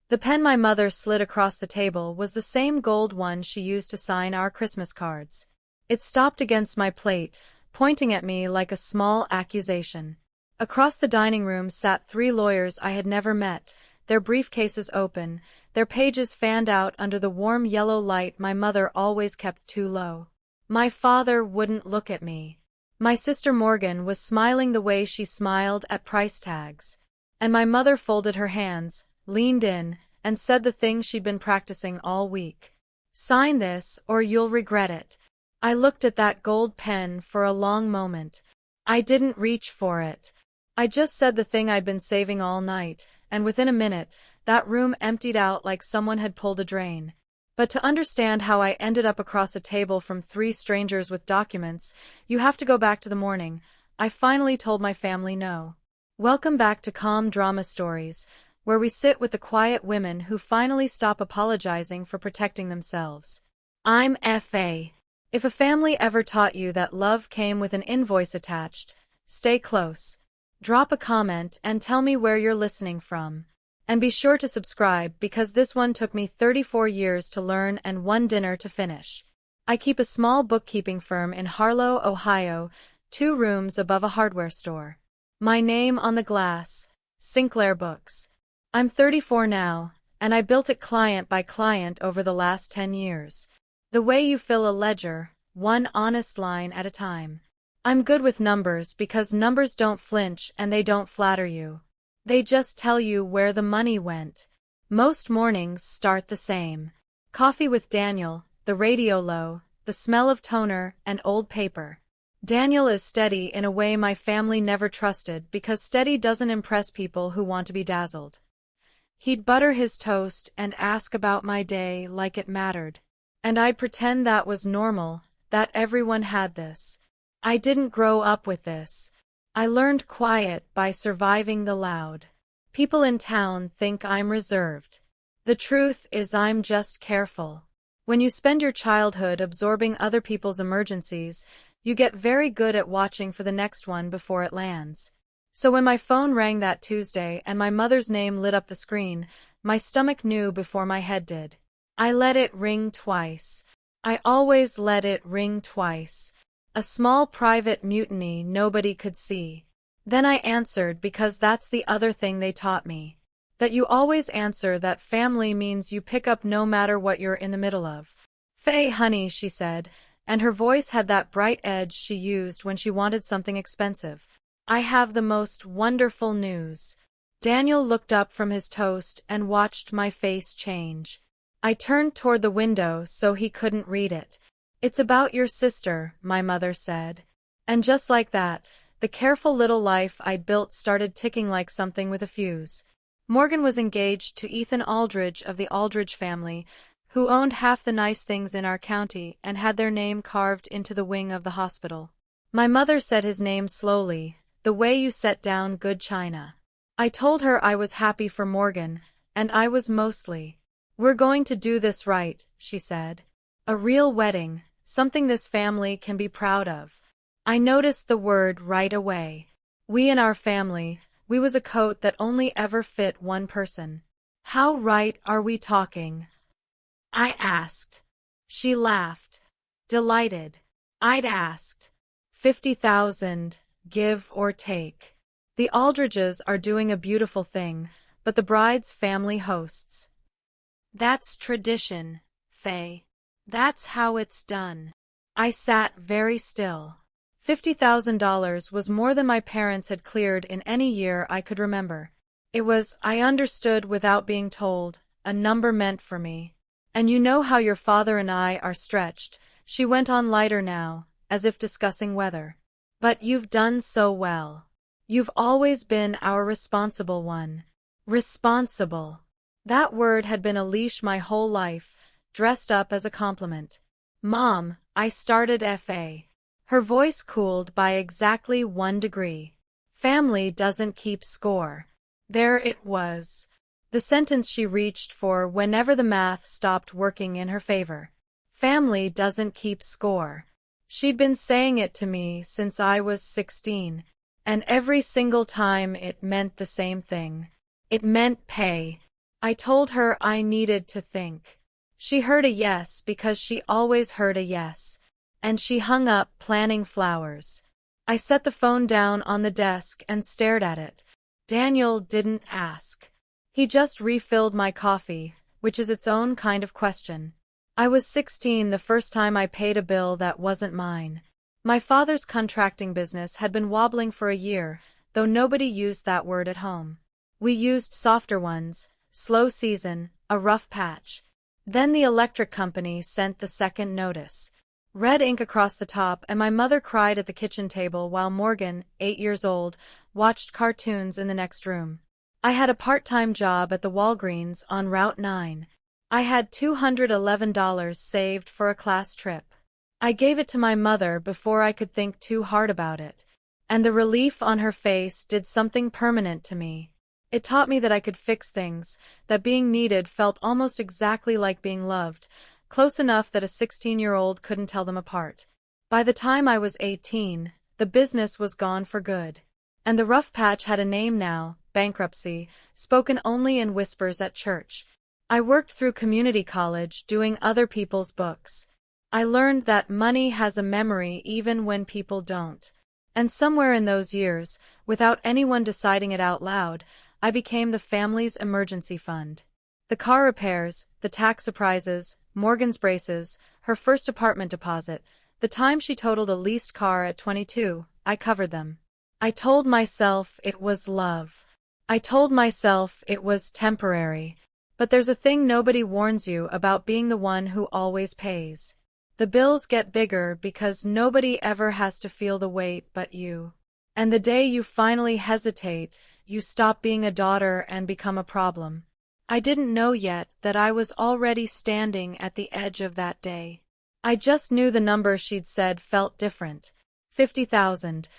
The pen my mother slid across the table was the same gold one she used to sign our Christmas cards. It stopped against my plate, pointing at me like a small accusation. Across the dining room sat 3 lawyers I had never met, their briefcases open, their pages fanned out under the warm yellow light my mother always kept too low. My father wouldn't look at me. My sister Morgan was smiling the way she smiled at price tags. And my mother folded her hands, leaned in, and said the thing she'd been practicing all week. "Sign this, or you'll regret it." I looked at that gold pen for a long moment. I didn't reach for it. I just said the thing I'd been saving all night, and within a minute, that room emptied out like someone had pulled a drain. But to understand how I ended up across a table from 3 strangers with documents, you have to go back to the morning. I finally told my family no. Welcome back to Calm Drama Stories, where we sit with the quiet women who finally stop apologizing for protecting themselves. I'm F.A. If a family ever taught you that love came with an invoice attached, stay close. Drop a comment and tell me where you're listening from. And be sure to subscribe because this one took me 34 years to learn and 1 dinner to finish. I keep a small bookkeeping firm in Harlow, Ohio, 2 rooms above a hardware store. My name on the glass, Sinclair Books. I'm 34 now, and I built it client by client over the last 10 years. The way you fill a ledger, 1 honest line at a time. I'm good with numbers because numbers don't flinch and they don't flatter you. They just tell you where the money went. Most mornings start the same. Coffee with Daniel, the radio low, the smell of toner and old paper. Daniel is steady in a way my family never trusted because steady doesn't impress people who want to be dazzled. He'd butter his toast and ask about my day like it mattered. And I'd pretend that was normal, that everyone had this. I didn't grow up with this. I learned quiet by surviving the loud. People in town think I'm reserved. The truth is I'm just careful. When you spend your childhood absorbing other people's emergencies, you get very good at watching for the next one before it lands. So when my phone rang that Tuesday and my mother's name lit up the screen, my stomach knew before my head did. I let it ring twice. I always let it ring twice. A small private mutiny nobody could see. Then I answered because that's the other thing they taught me. That you always answer, that family means you pick up no matter what you're in the middle of. "Faye, honey," she said, and her voice had that bright edge she used when she wanted something expensive. "I have the most wonderful news." Daniel looked up from his toast and watched my face change. I turned toward the window so he couldn't read it. "It's about your sister," my mother said. And just like that, the careful little life I'd built started ticking like something with a fuse. Morgan was engaged to Ethan Aldridge of the Aldridge family, who owned half the nice things in our county and had their name carved into the wing of the hospital. My mother said his name slowly, the way you set down good china. I told her I was happy for Morgan, and I was mostly. "We're going to do this right," she said. "A real wedding, something this family can be proud of." I noticed the word right away. We in our family, we was a coat that only ever fit one person. "How right are we talking?" I asked. She laughed. Delighted. I'd asked. 50,000, give or take. The Aldridges are doing a beautiful thing, but the bride's family hosts. That's tradition, Faye. That's how it's done. I sat very still. $50,000 was more than my parents had cleared in any year I could remember. It was, I understood without being told, a number meant for me. "And you know how your father and I are stretched," she went on lighter now, as if discussing weather. "But you've done so well. You've always been our responsible one." Responsible. That word had been a leash my whole life, dressed up as a compliment. "Mom," I started F.A. Her voice cooled by exactly 1 degree. "Family doesn't keep score." There it was. The sentence she reached for whenever the math stopped working in her favor. Family doesn't keep score. She'd been saying it to me since I was 16, and every single time it meant the same thing. It meant pay. I told her I needed to think. She heard a yes because she always heard a yes, and she hung up, planning flowers. I set the phone down on the desk and stared at it. Daniel didn't ask. He just refilled my coffee, which is its own kind of question. I was 16 the first time I paid a bill that wasn't mine. My father's contracting business had been wobbling for a year, though nobody used that word at home. We used softer ones: slow season, a rough patch. Then the electric company sent the second notice. Red ink across the top, and my mother cried at the kitchen table while Morgan, 8 years old, watched cartoons in the next room. I had a part-time job at the Walgreens on Route 9. I had $211 saved for a class trip. I gave it to my mother before I could think too hard about it, and the relief on her face did something permanent to me. It taught me that I could fix things, that being needed felt almost exactly like being loved, close enough that a 16-year-old couldn't tell them apart. By the time I was 18, the business was gone for good. And the rough patch had a name now: bankruptcy, spoken only in whispers at church. I worked through community college doing other people's books. I learned that money has a memory even when people don't. And somewhere in those years, without anyone deciding it out loud, I became the family's emergency fund. The car repairs, the tax surprises, Morgan's braces, her first apartment deposit, the time she totaled a leased car at 22, I covered them. I told myself it was love. I told myself it was temporary. But there's a thing nobody warns you about being the one who always pays. The bills get bigger because nobody ever has to feel the weight but you. And the day you finally hesitate, you stop being a daughter and become a problem. I didn't know yet that I was already standing at the edge of that day. I just knew the number she'd said felt different. 50,000.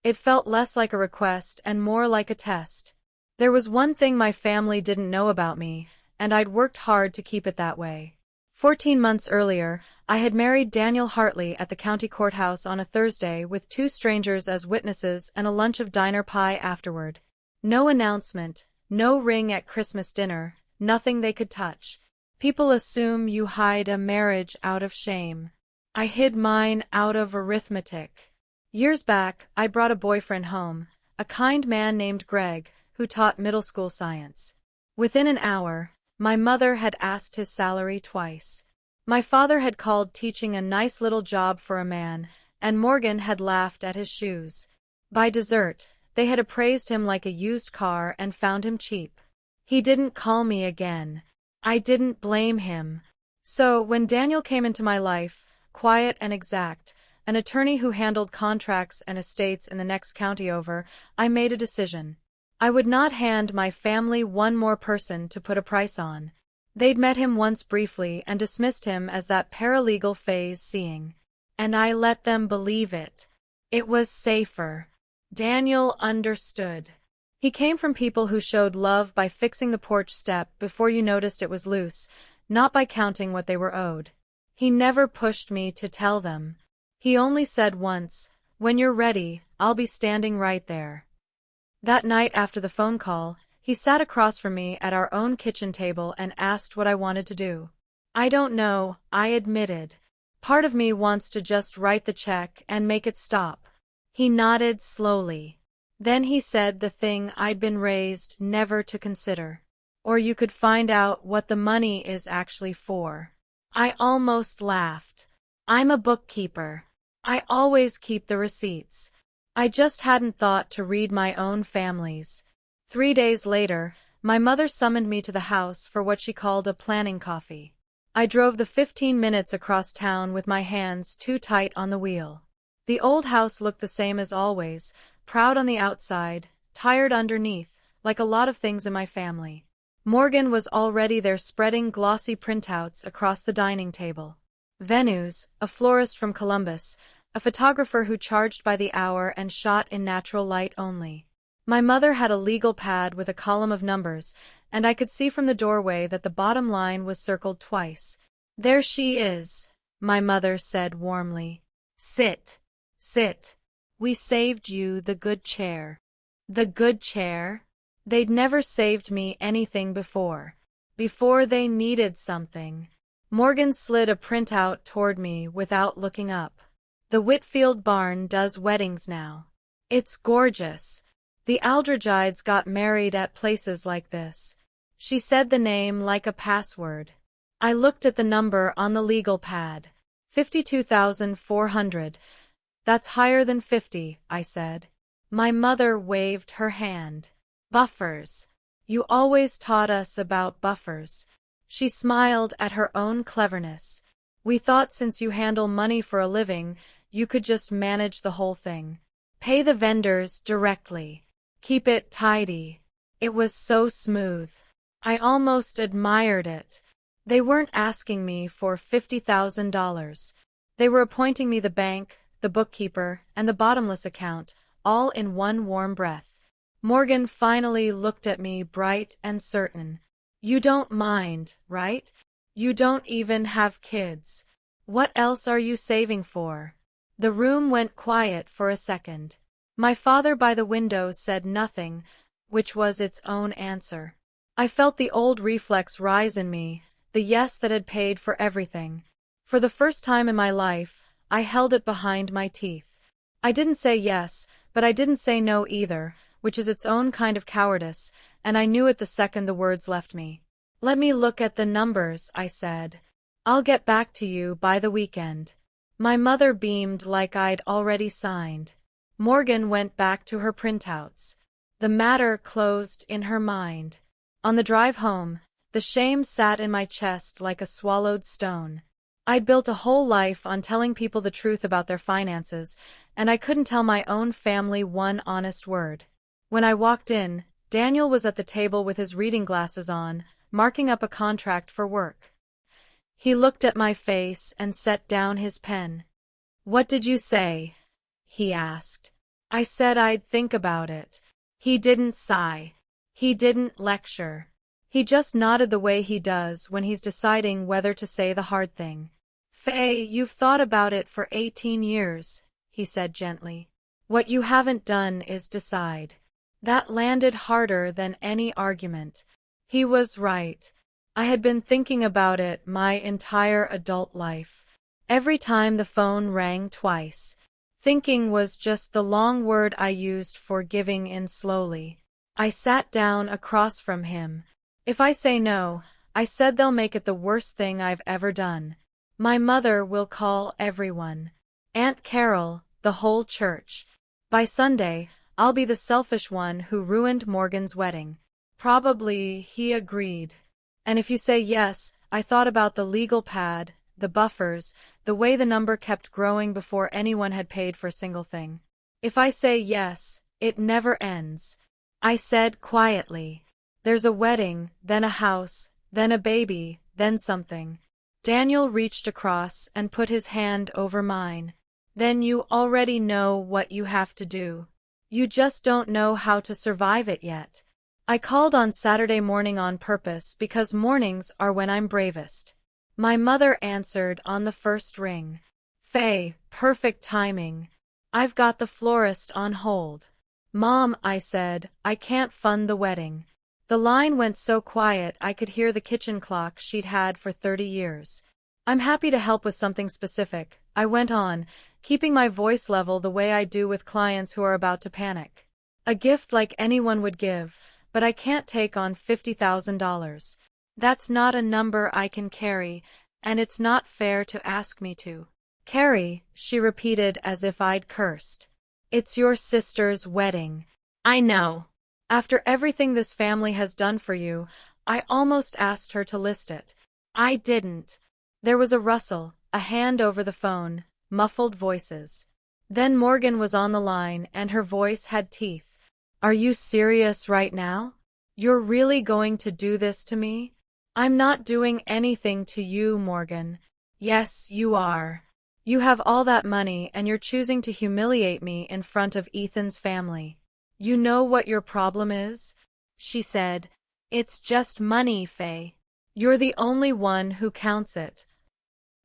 It felt less like a request and more like a test. There was one thing my family didn't know about me, and I'd worked hard to keep it that way. 14 months earlier, I had married Daniel Hartley at the county courthouse on a Thursday with 2 strangers as witnesses and a lunch of diner pie afterward. No announcement, no ring at Christmas dinner, nothing they could touch. People assume you hide a marriage out of shame. I hid mine out of arithmetic. Years back, I brought a boyfriend home, a kind man named Greg, who taught middle school science. Within an hour, my mother had asked his salary twice. My father had called teaching a nice little job for a man, and Morgan had laughed at his shoes. By dessert, they had appraised him like a used car and found him cheap. He didn't call me again. I didn't blame him. So, when Daniel came into my life, quiet and exact, an attorney who handled contracts and estates in the next county over, I made a decision. I would not hand my family one more person to put a price on. They'd met him once briefly and dismissed him as that paralegal phase seeing. And I let them believe it. It was safer. Daniel understood. He came from people who showed love by fixing the porch step before you noticed it was loose, not by counting what they were owed. He never pushed me to tell them. He only said once, "When you're ready, I'll be standing right there." That night after the phone call, he sat across from me at our own kitchen table and asked what I wanted to do. "I don't know," I admitted. "Part of me wants to just write the check and make it stop." He nodded slowly. Then he said the thing I'd been raised never to consider. "Or you could find out what the money is actually for." I almost laughed. "I'm a bookkeeper. I always keep the receipts." I just hadn't thought to read my own family's. 3 days later, my mother summoned me to the house for what she called a planning coffee. I drove the 15 minutes across town with my hands too tight on the wheel. The old house looked the same as always, proud on the outside, tired underneath, like a lot of things in my family. Morgan was already there spreading glossy printouts across the dining table. Venues, a florist from Columbus, a photographer who charged by the hour and shot in natural light only. My mother had a legal pad with a column of numbers, and I could see from the doorway that the bottom line was circled twice. "There she is," my mother said warmly. "Sit. Sit. We saved you the good chair." The good chair? They'd never saved me anything before. before they needed something. Morgan slid a printout toward me without looking up. The Whitfield barn does weddings now. It's gorgeous. The Aldrichides got married at places like this. She said the name like a password. I looked at the number on the legal pad. 52,400. That's higher than 50, I said. My mother waved her hand. Buffers. You always taught us about buffers. She smiled at her own cleverness. We thought since you handle money for a living, you could just manage the whole thing. Pay the vendors directly. Keep it tidy. It was so smooth. I almost admired it. They weren't asking me for $50,000. They were appointing me the bank, the bookkeeper, and the bottomless account, all in one warm breath. Morgan finally looked at me bright and certain. You don't mind, right? You don't even have kids. What else are you saving for? The room went quiet for a second. My father by the window said nothing, which was its own answer. I felt the old reflex rise in me, the yes that had paid for everything. For the first time in my life, I held it behind my teeth. I didn't say yes, but I didn't say no either, which is its own kind of cowardice, and I knew it the second the words left me. Let me look at the numbers, I said. I'll get back to you by the weekend. My mother beamed like I'd already signed. Morgan went back to her printouts. The matter closed in her mind. On the drive home, the shame sat in my chest like a swallowed stone. I'd built a whole life on telling people the truth about their finances, and I couldn't tell my own family one honest word. When I walked in, Daniel was at the table with his reading glasses on, marking up a contract for work. He looked at my face and set down his pen. "What did you say?" he asked. I said I'd think about it. He didn't sigh. He didn't lecture. He just nodded the way he does when he's deciding whether to say the hard thing. "Faye, you've thought about it for 18 years, he said gently. "What you haven't done is decide." That landed harder than any argument. He was right. I had been thinking about it my entire adult life. Every time the phone rang twice. Thinking was just the long word I used for giving in slowly. I sat down across from him. If I say no, I said they'll make it the worst thing I've ever done. My mother will call everyone. Aunt Carol, the whole church. By Sunday, I'll be the selfish one who ruined Morgan's wedding. Probably, he agreed. And if you say yes, I thought about the legal pad, the buffers, the way the number kept growing before anyone had paid for a single thing. If I say yes, it never ends. I said quietly. There's a wedding, then a house, then a baby, then something. Daniel reached across and put his hand over mine. Then you already know what you have to do. You just don't know how to survive it yet. I called on Saturday morning on purpose because mornings are when I'm bravest. My mother answered on the first ring. "Faye, perfect timing. I've got the florist on hold." "Mom," I said, "I can't fund the wedding." The line went so quiet I could hear the kitchen clock she'd had for 30 years. "I'm happy to help with something specific," I went on, keeping my voice level the way I do with clients who are about to panic. "A gift like anyone would give, but I can't take on $50,000. That's not a number I can carry, and it's not fair to ask me to." "Carrie," she repeated as if I'd cursed. "It's your sister's wedding." "I know. After everything this family has done for you, I almost asked her to list it. I didn't." There was a rustle, a hand over the phone, muffled voices. Then Morgan was on the line and her voice had teeth. "Are you serious right now? You're really going to do this to me?" "I'm not doing anything to you, Morgan." "Yes, you are. You have all that money and you're choosing to humiliate me in front of Ethan's family. You know what your problem is?" she said. "It's just money, Faye. You're the only one who counts it."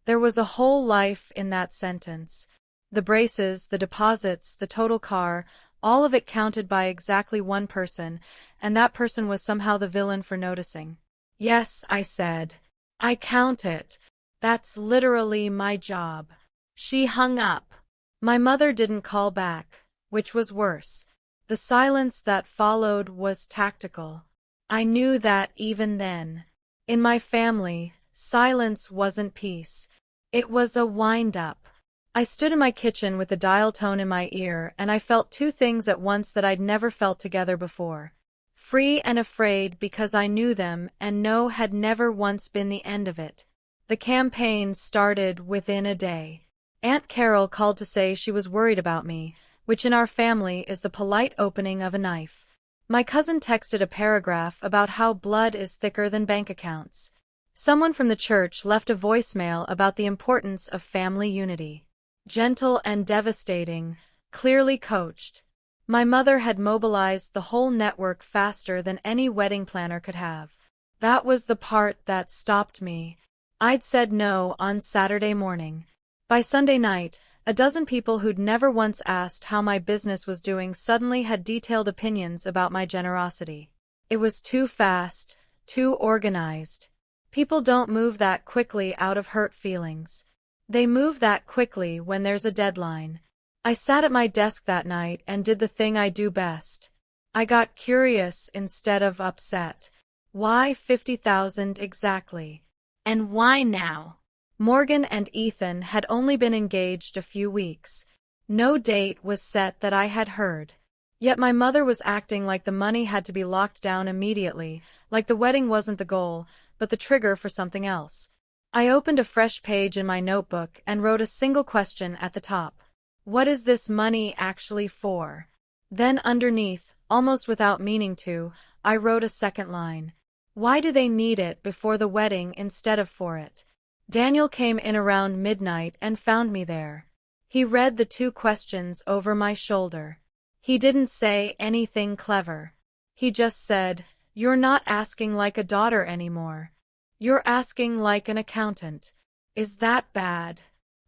There was a whole life in that sentence. The braces, the deposits, the total car, all of it counted by exactly one person, and that person was somehow the villain for noticing. Yes, I said. I count it. That's literally my job. She hung up. My mother didn't call back, which was worse. The silence that followed was tactical. I knew that even then. In my family, silence wasn't peace. It was a wind-up. I stood in my kitchen with the dial tone in my ear, and I felt two things at once that I'd never felt together before. Free and afraid because I knew them, and no had never once been the end of it. The campaign started within a day. Aunt Carol called to say she was worried about me, which in our family is the polite opening of a knife. My cousin texted a paragraph about how blood is thicker than bank accounts. Someone from the church left a voicemail about the importance of family unity. Gentle and devastating, clearly coached. My mother had mobilized the whole network faster than any wedding planner could have. That was the part that stopped me. I'd said no on Saturday morning. By Sunday night, a dozen people who'd never once asked how my business was doing suddenly had detailed opinions about my generosity. It was too fast, too organized. People don't move that quickly out of hurt feelings. They move that quickly when there's a deadline. I sat at my desk that night and did the thing I do best. I got curious instead of upset. Why 50,000 exactly? And why now? Morgan and Ethan had only been engaged a few weeks. No date was set that I had heard. Yet my mother was acting like the money had to be locked down immediately, like the wedding wasn't the goal, but the trigger for something else. I opened a fresh page in my notebook and wrote a single question at the top. What is this money actually for? Then underneath, almost without meaning to, I wrote a second line. Why do they need it before the wedding instead of for it? Daniel came in around midnight and found me there. He read the two questions over my shoulder. He didn't say anything clever. He just said, "You're not asking like a daughter anymore. You're asking like an accountant. Is that bad?"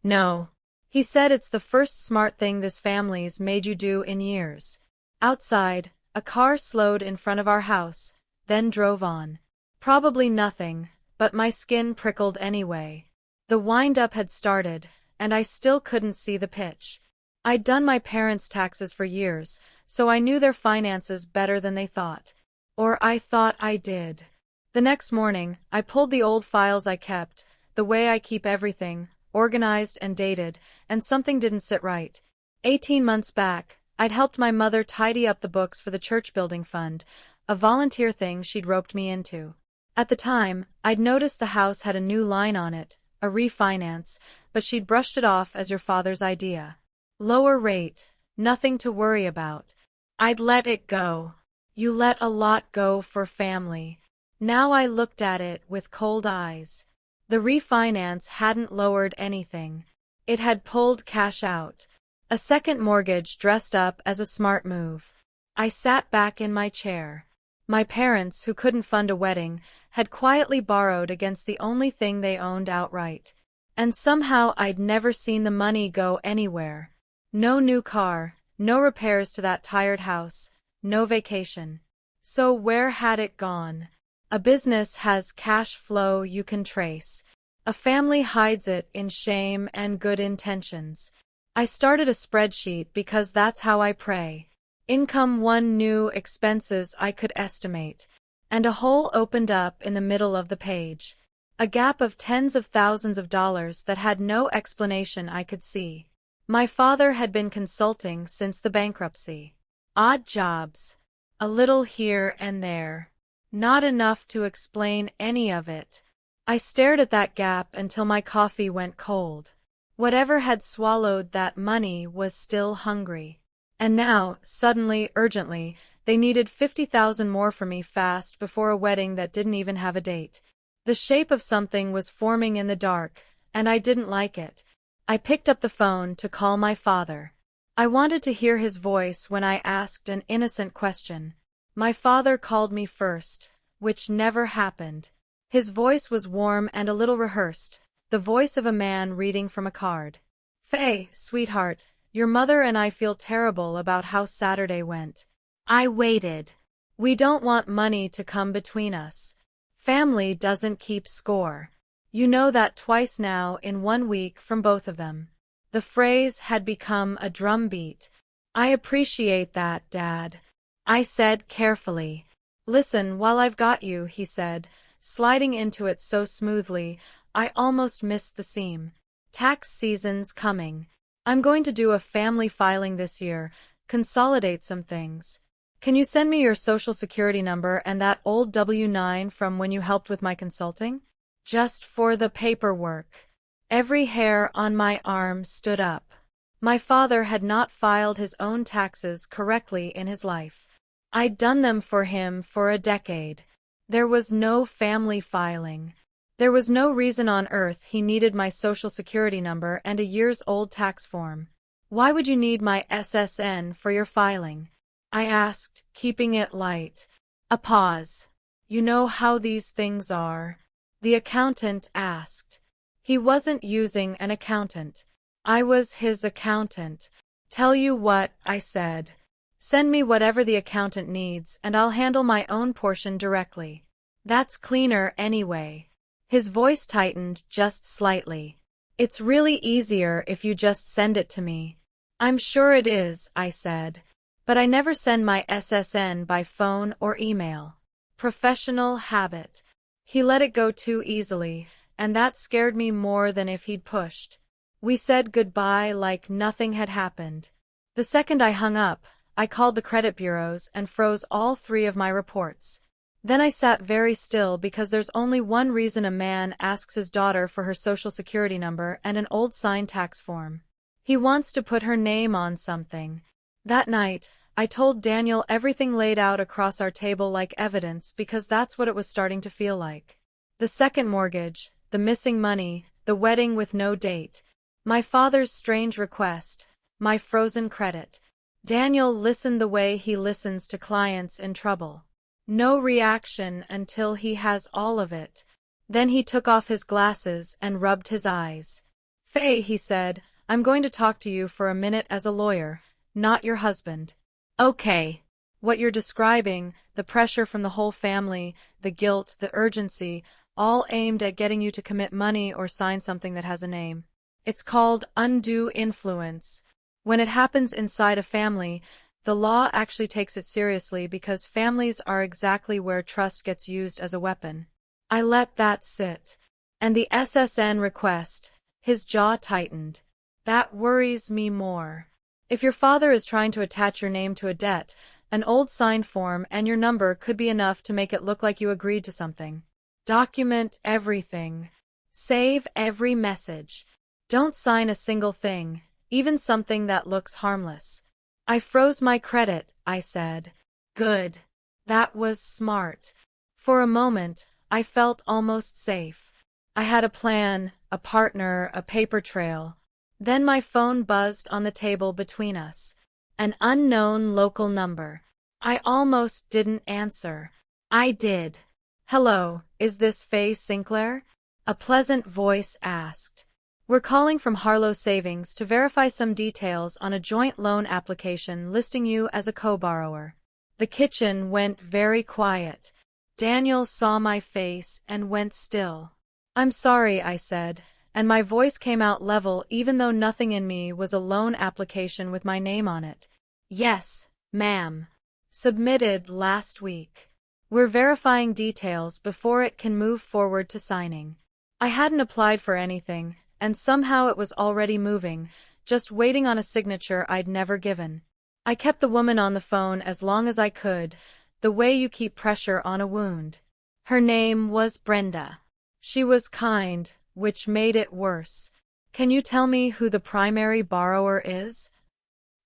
"No." He said, "It's the first smart thing this family's made you do in years." Outside, a car slowed in front of our house, then drove on. Probably nothing, but my skin prickled anyway. The wind-up had started, and I still couldn't see the pitch. I'd done my parents' taxes for years, so I knew their finances better than they thought. Or I thought I did. The next morning, I pulled the old files I kept, the way I keep everything, organized and dated, and something didn't sit right. 18 months back, I'd helped my mother tidy up the books for the church building fund, a volunteer thing she'd roped me into. At the time, I'd noticed the house had a new line on it, a refinance, but she'd brushed it off as your father's idea. Lower rate, nothing to worry about. I'd let it go. You let a lot go for family. Now I looked at it with cold eyes. The refinance hadn't lowered anything. It had pulled cash out. A second mortgage dressed up as a smart move. I sat back in my chair. My parents, who couldn't fund a wedding, had quietly borrowed against the only thing they owned outright. And somehow I'd never seen the money go anywhere. No new car, no repairs to that tired house, no vacation. So where had it gone? A business has cash flow you can trace. A family hides it in shame and good intentions. I started a spreadsheet because that's how I pray. Income one, new expenses I could estimate. And a hole opened up in the middle of the page. A gap of tens of thousands of dollars that had no explanation I could see. My father had been consulting since the bankruptcy. Odd jobs. A little here and there. Not enough to explain any of it. I stared at that gap until my coffee went cold. Whatever had swallowed that money was still hungry. And now, suddenly, urgently, they needed 50,000 more from me fast before a wedding that didn't even have a date. The shape of something was forming in the dark, and I didn't like it. I picked up the phone to call my father. I wanted to hear his voice when I asked an innocent question. My father called me first, which never happened. His voice was warm and a little rehearsed, the voice of a man reading from a card. "Faye, sweetheart, your mother and I feel terrible about how Saturday went." I waited. "We don't want money to come between us." Family doesn't keep score. You know that twice now in 1 week from both of them. The phrase had become a drumbeat. I appreciate that, Dad, I said carefully. Listen, while I've got you, he said, sliding into it so smoothly, I almost missed the seam. Tax season's coming. I'm going to do a family filing this year, consolidate some things. Can you send me your social security number and that old W-9 from when you helped with my consulting? Just for the paperwork. Every hair on my arm stood up. My father had not filed his own taxes correctly in his life. I'd done them for him for a decade. There was no family filing. There was no reason on earth he needed my social security number and a year's old tax form. Why would you need my SSN for your filing? I asked, keeping it light. A pause. You know how these things are? The accountant asked. He wasn't using an accountant. I was his accountant. Tell you what, I said. Send me whatever the accountant needs and I'll handle my own portion directly. That's cleaner anyway. His voice tightened just slightly. It's really easier if you just send it to me. I'm sure it is, I said. But I never send my SSN by phone or email. Professional habit. He let it go too easily, and that scared me more than if he'd pushed. We said goodbye like nothing had happened. The second I hung up, I called the credit bureaus and froze all 3 of my reports. Then I sat very still because there's only one reason a man asks his daughter for her social security number and an old signed tax form. He wants to put her name on something. That night, I told Daniel everything laid out across our table like evidence because that's what it was starting to feel like. The second mortgage, the missing money, the wedding with no date, my father's strange request, my frozen credit. Daniel listened the way he listens to clients in trouble. No reaction until he has all of it. Then he took off his glasses and rubbed his eyes. Faye, he said, I'm going to talk to you for a minute as a lawyer, not your husband. Okay. What you're describing, the pressure from the whole family, the guilt, the urgency, all aimed at getting you to commit money or sign something that has a name. It's called undue influence. When it happens inside a family, the law actually takes it seriously because families are exactly where trust gets used as a weapon. I let that sit. And the SSN request, his jaw tightened. That worries me more. If your father is trying to attach your name to a debt, an old signed form and your number could be enough to make it look like you agreed to something. Document everything. Save every message. Don't sign a single thing, even something that looks harmless. I froze my credit, I said. Good. That was smart. For a moment, I felt almost safe. I had a plan, a partner, a paper trail. Then my phone buzzed on the table between us. An unknown local number. I almost didn't answer. I did. Hello, is this Faye Sinclair? A pleasant voice asked. We're calling from Harlow Savings to verify some details on a joint loan application listing you as a co-borrower. The kitchen went very quiet. Daniel saw my face and went still. I'm sorry, I said, and my voice came out level even though nothing in me was a loan application with my name on it. Yes, ma'am. Submitted last week. We're verifying details before it can move forward to signing. I hadn't applied for anything, and somehow it was already moving, just waiting on a signature I'd never given. I kept the woman on the phone as long as I could, the way you keep pressure on a wound. Her name was Brenda. She was kind, which made it worse. Can you tell me who the primary borrower is?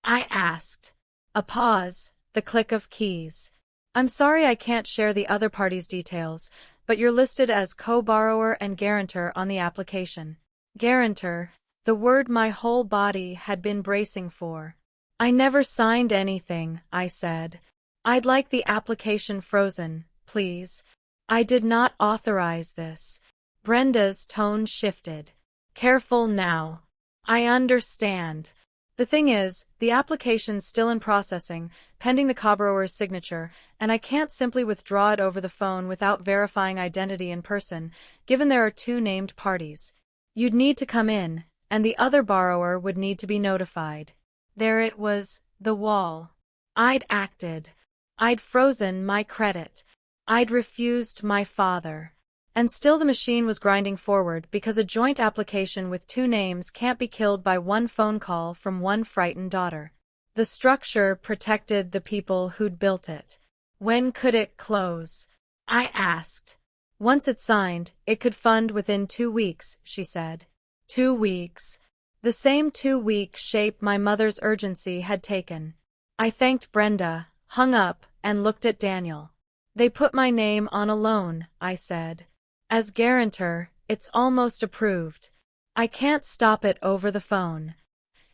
I asked. A pause, the click of keys. I'm sorry I can't share the other party's details, but you're listed as co-borrower and guarantor on the application. Guarantor, the word my whole body had been bracing for. I never signed anything, I said. I'd like the application frozen, please. I did not authorize this. Brenda's tone shifted. Careful now. I understand. The thing is, the application's still in processing, pending the borrower's signature, and I can't simply withdraw it over the phone without verifying identity in person, given there are two named parties. You'd need to come in, and the other borrower would need to be notified. There it was, the wall. I'd acted. I'd frozen my credit. I'd refused my father. And still the machine was grinding forward because a joint application with two names can't be killed by one phone call from one frightened daughter. The structure protected the people who'd built it. When could it close? I asked. Once it's signed, it could fund within 2 weeks, she said. 2 weeks. The same 2-week shape my mother's urgency had taken. I thanked Brenda, hung up, and looked at Daniel. They put my name on a loan, I said. As guarantor, it's almost approved. I can't stop it over the phone.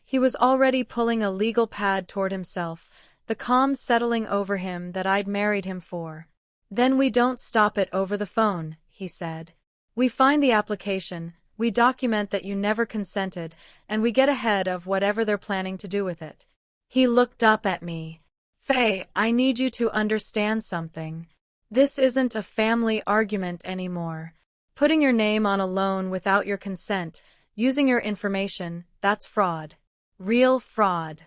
He was already pulling a legal pad toward himself, the calm settling over him that I'd married him for. Then we don't stop it over the phone, he said. We find the application, we document that you never consented, and we get ahead of whatever they're planning to do with it. He looked up at me. Faye, I need you to understand something. This isn't a family argument anymore. Putting your name on a loan without your consent, using your information, that's fraud. Real fraud.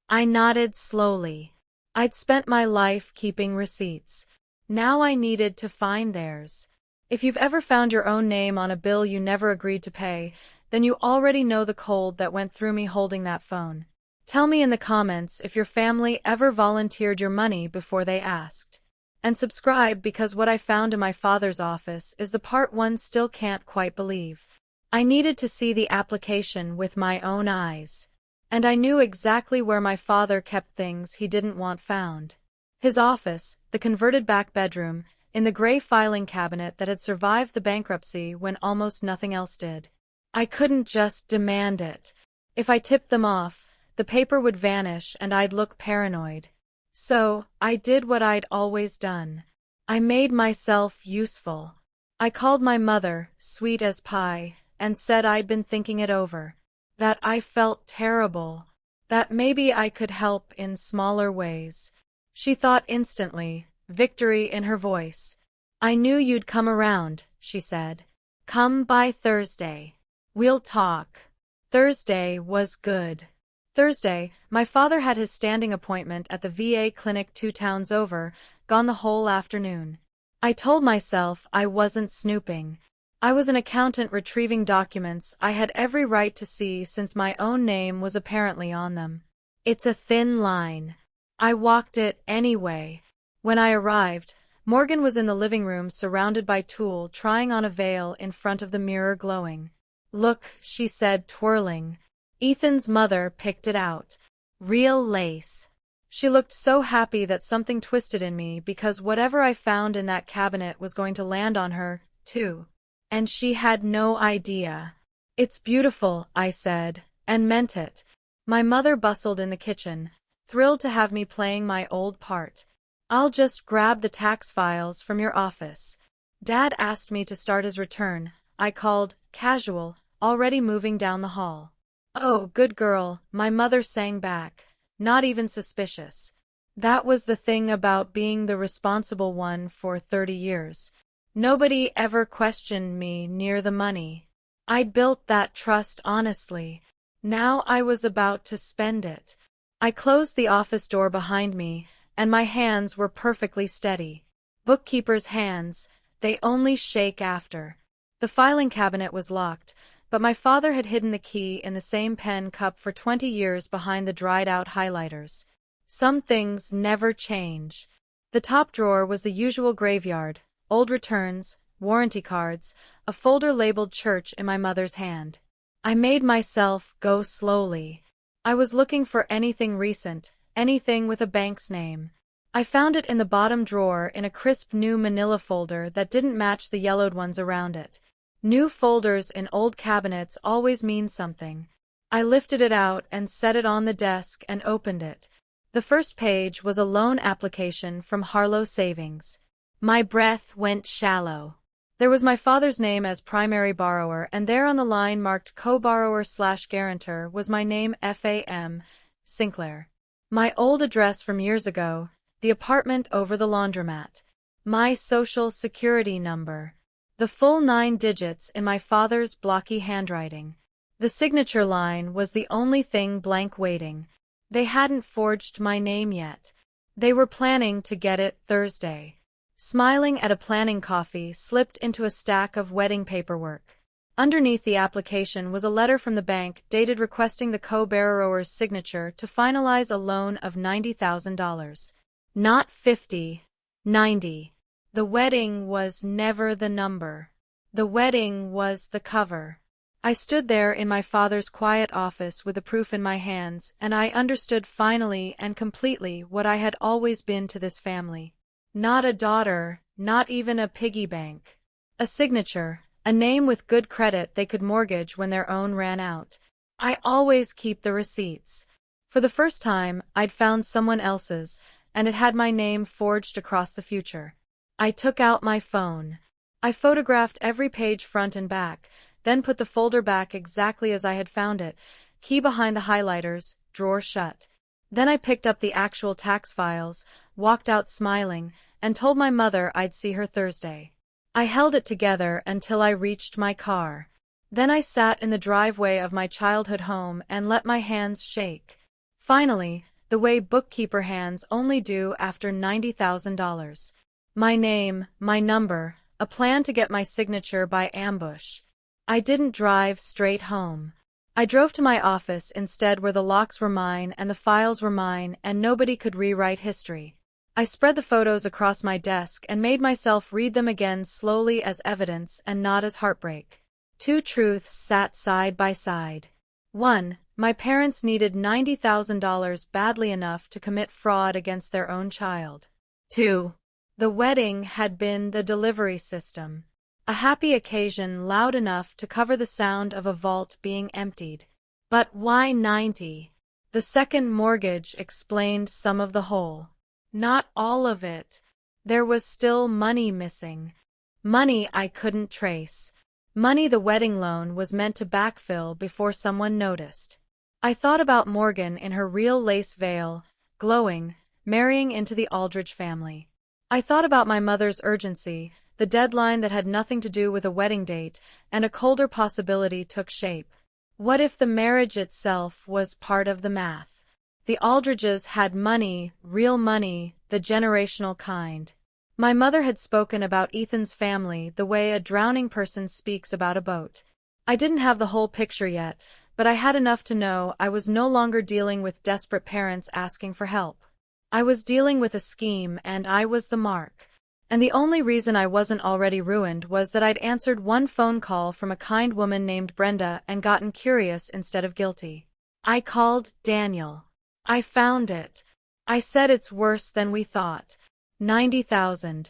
I nodded slowly. I'd spent my life keeping receipts. Now I needed to find theirs. If you've ever found your own name on a bill you never agreed to pay, then you already know the cold that went through me holding that phone. Tell me in the comments if your family ever volunteered your money before they asked. And subscribe because what I found in my father's office is the part one still can't quite believe. I needed to see the application with my own eyes. And I knew exactly where my father kept things he didn't want found. His office, the converted back bedroom, in the gray filing cabinet that had survived the bankruptcy when almost nothing else did. I couldn't just demand it. If I tipped them off, the paper would vanish and I'd look paranoid. So, I did what I'd always done. I made myself useful. I called my mother, sweet as pie, and said I'd been thinking it over. That I felt terrible. That maybe I could help in smaller ways. She thought instantly, victory in her voice. I knew you'd come around, she said. Come by Thursday. We'll talk. Thursday was good. Thursday, my father had his standing appointment at the VA clinic 2 towns over, gone the whole afternoon. I told myself I wasn't snooping. I was an accountant retrieving documents I had every right to see since my own name was apparently on them. It's a thin line. I walked it anyway. When I arrived, Morgan was in the living room surrounded by tulle trying on a veil in front of the mirror glowing. Look, she said, twirling. Ethan's mother picked it out. Real lace. She looked so happy that something twisted in me because whatever I found in that cabinet was going to land on her, too. And she had no idea. It's beautiful, I said, and meant it. My mother bustled in the kitchen, thrilled to have me playing my old part. I'll just grab the tax files from your office. Dad asked me to start his return, I called, casual, already moving down the hall. Oh, good girl, my mother sang back, not even suspicious. That was the thing about being the responsible one for 30 years. Nobody ever questioned me near the money. I'd built that trust honestly. Now I was about to spend it. I closed the office door behind me, and my hands were perfectly steady. Bookkeeper's hands, they only shake after. The filing cabinet was locked, but my father had hidden the key in the same pen cup for 20 years behind the dried-out highlighters. Some things never change. The top drawer was the usual graveyard, old returns, warranty cards, a folder labeled church in my mother's hand. I made myself go slowly. I was looking for anything recent, anything with a bank's name. I found it in the bottom drawer in a crisp new manila folder that didn't match the yellowed ones around it. New folders in old cabinets always mean something. I lifted it out and set it on the desk and opened it. The first page was a loan application from Harlow Savings. My breath went shallow. There was my father's name as primary borrower, and there on the line marked co-borrower/guarantor was my name, F.A.M. Sinclair. My old address from years ago, the apartment over the laundromat. My social security number. The full 9 digits in my father's blocky handwriting. The signature line was the only thing blank waiting. They hadn't forged my name yet. They were planning to get it Thursday. Smiling at a planning coffee slipped into a stack of wedding paperwork. Underneath the application was a letter from the bank dated requesting the co-borrower's signature to finalize a loan of $90,000. Not 50, 90. The wedding was never the number. The wedding was the cover. I stood there in my father's quiet office with the proof in my hands, and I understood finally and completely what I had always been to this family. Not a daughter, not even a piggy bank. A signature, a name with good credit they could mortgage when their own ran out. I always keep the receipts. For the first time, I'd found someone else's, and it had my name forged across the future. I took out my phone. I photographed every page front and back, then put the folder back exactly as I had found it, key behind the highlighters, drawer shut. Then I picked up the actual tax files, walked out smiling, and told my mother I'd see her Thursday. I held it together until I reached my car. Then I sat in the driveway of my childhood home and let my hands shake. Finally, the way bookkeeper hands only do after $90,000. My name, my number, a plan to get my signature by ambush. I didn't drive straight home. I drove to my office instead, where the locks were mine and the files were mine and nobody could rewrite history. I spread the photos across my desk and made myself read them again slowly as evidence and not as heartbreak. 2 truths sat side by side. 1. My parents needed $90,000 badly enough to commit fraud against their own child. 2. The wedding had been the delivery system. A happy occasion loud enough to cover the sound of a vault being emptied. But why 90? The second mortgage explained some of the whole. Not all of it. There was still money missing. Money I couldn't trace. Money the wedding loan was meant to backfill before someone noticed. I thought about Morgan in her real lace veil, glowing, marrying into the Aldridge family. I thought about my mother's urgency, the deadline that had nothing to do with a wedding date, and a colder possibility took shape. What if the marriage itself was part of the math? The Aldridges had money, real money, the generational kind. My mother had spoken about Ethan's family the way a drowning person speaks about a boat. I didn't have the whole picture yet, but I had enough to know I was no longer dealing with desperate parents asking for help. I was dealing with a scheme, and I was the mark. And the only reason I wasn't already ruined was that I'd answered one phone call from a kind woman named Brenda and gotten curious instead of guilty. I called Daniel. I found it. I said it's worse than we thought. 90,000.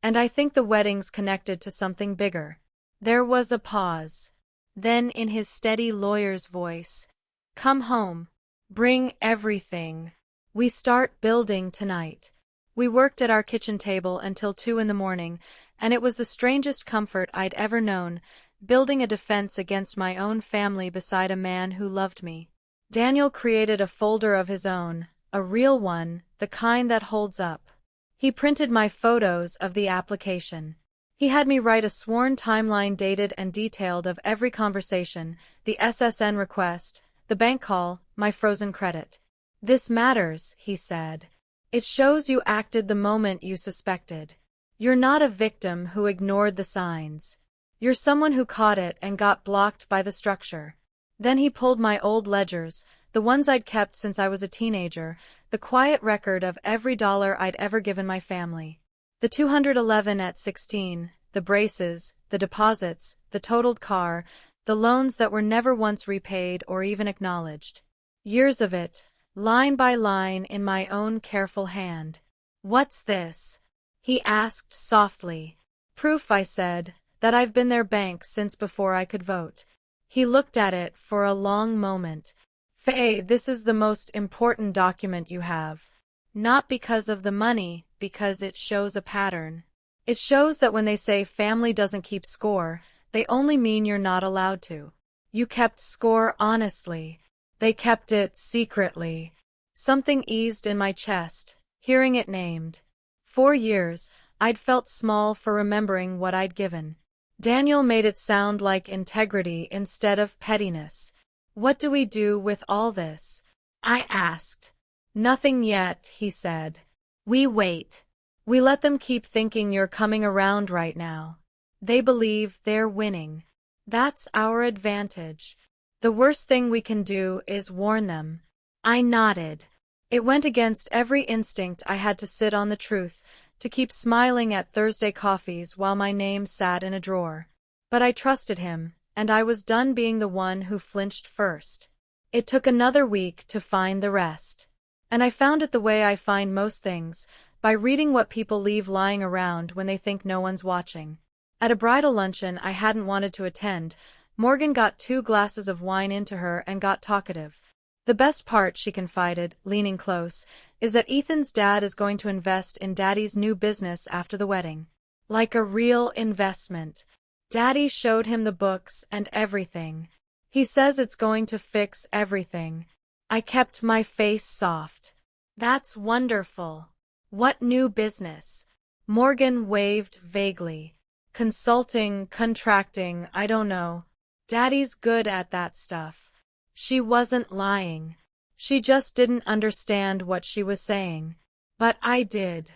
And I think the wedding's connected to something bigger. There was a pause. Then in his steady lawyer's voice, "Come home. Bring everything. We start building tonight." We worked at our kitchen table until 2 in the morning, and it was the strangest comfort I'd ever known, building a defense against my own family beside a man who loved me. Daniel created a folder of his own, a real one, the kind that holds up. He printed my photos of the application. He had me write a sworn timeline dated and detailed of every conversation, the SSN request, the bank call, my frozen credit. "This matters," he said. "It shows you acted the moment you suspected. You're not a victim who ignored the signs. You're someone who caught it and got blocked by the structure." Then he pulled my old ledgers, the ones I'd kept since I was a teenager, the quiet record of every dollar I'd ever given my family. The 211 at 16, the braces, the deposits, the totaled car, the loans that were never once repaid or even acknowledged. Years of it, line by line in my own careful hand. "What's this?" he asked softly. "Proof," I said, "that I've been their bank since before I could vote." He looked at it for a long moment. "Faye, this is the most important document you have. Not because of the money, because it shows a pattern. It shows that when they say family doesn't keep score, they only mean you're not allowed to. You kept score honestly. They kept it secretly. Something eased in my chest, hearing it named. 4 years, I'd felt small for remembering what I'd given. Daniel made it sound like integrity instead of pettiness. What do we do with all this? I asked. Nothing yet, he said. We wait. We let them keep thinking you're coming around right now. They believe they're winning. That's our advantage. The worst thing we can do is warn them. I nodded. It went against every instinct I had to sit on the truth, to keep smiling at Thursday coffees while my name sat in a drawer. But I trusted him, and I was done being the one who flinched first. It took another week to find the rest. And I found it the way I find most things, by reading what people leave lying around when they think no one's watching. At a bridal luncheon I hadn't wanted to attend, Morgan got 2 glasses of wine into her and got talkative. The best part, she confided, leaning close, is that Ethan's dad is going to invest in Daddy's new business after the wedding. Like a real investment. Daddy showed him the books and everything. He says it's going to fix everything. I kept my face soft. That's wonderful. What new business? Morgan waved vaguely. Consulting, contracting, I don't know. Daddy's good at that stuff. She wasn't lying. She just didn't understand what she was saying. But I did.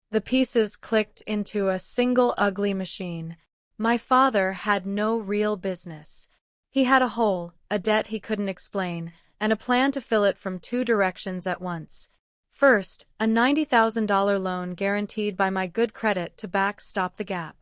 The pieces clicked into a single ugly machine. My father had no real business. He had a hole, a debt he couldn't explain, and a plan to fill it from 2 directions at once. First, a $90,000 loan guaranteed by my good credit to backstop the gap.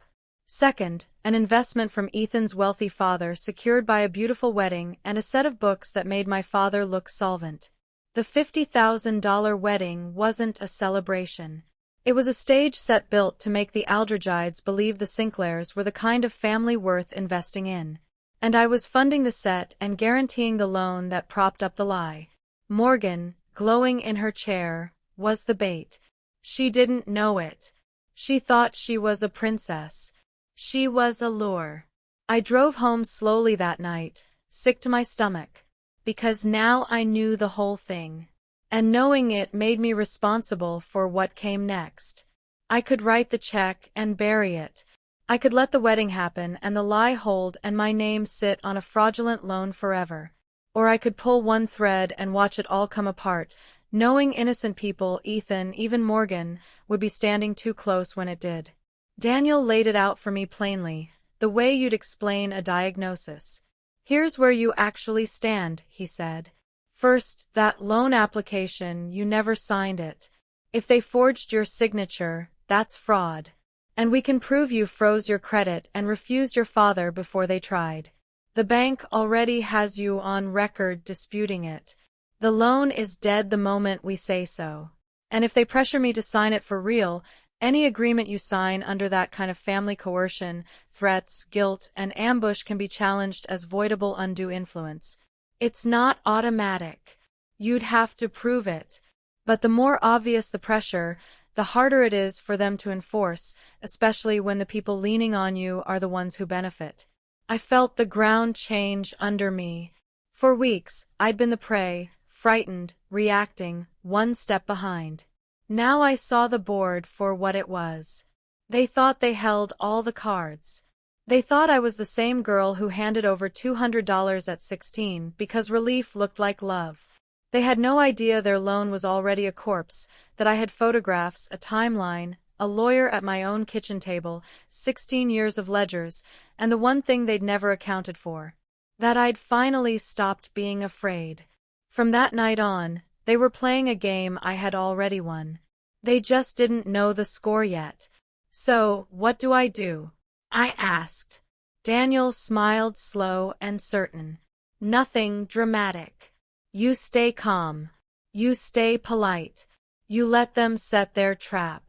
Second, an investment from Ethan's wealthy father secured by a beautiful wedding and a set of books that made my father look solvent. The $50,000 wedding wasn't a celebration. It was a stage set built to make the Aldrichides believe the Sinclairs were the kind of family worth investing in. And I was funding the set and guaranteeing the loan that propped up the lie. Morgan, glowing in her chair, was the bait. She didn't know it. She thought she was a princess. She was a lure. I drove home slowly that night, sick to my stomach, because now I knew the whole thing. And knowing it made me responsible for what came next. I could write the check and bury it. I could let the wedding happen and the lie hold and my name sit on a fraudulent loan forever. Or I could pull one thread and watch it all come apart, knowing innocent people, Ethan, even Morgan, would be standing too close when it did. Daniel laid it out for me plainly, the way you'd explain a diagnosis. Here's where you actually stand, he said. First, that loan application, you never signed it. If they forged your signature, that's fraud. And we can prove you froze your credit and refused your father before they tried. The bank already has you on record disputing it. The loan is dead the moment we say so. And if they pressure me to sign it for real, any agreement you sign under that kind of family coercion, threats, guilt, and ambush can be challenged as voidable undue influence. It's not automatic. You'd have to prove it. But the more obvious the pressure, the harder it is for them to enforce, especially when the people leaning on you are the ones who benefit. I felt the ground change under me. For weeks, I'd been the prey, frightened, reacting, one step behind. Now I saw the board for what it was. They thought they held all the cards. They thought I was the same girl who handed over $200 at 16 because relief looked like love. They had no idea their loan was already a corpse, that I had photographs, a timeline, a lawyer at my own kitchen table, 16 years of ledgers, and the one thing they'd never accounted for. That I'd finally stopped being afraid. From that night on, they were playing a game I had already won. They just didn't know the score yet. So, what do? I asked. Daniel smiled slow and certain. Nothing dramatic. You stay calm. You stay polite. You let them set their trap.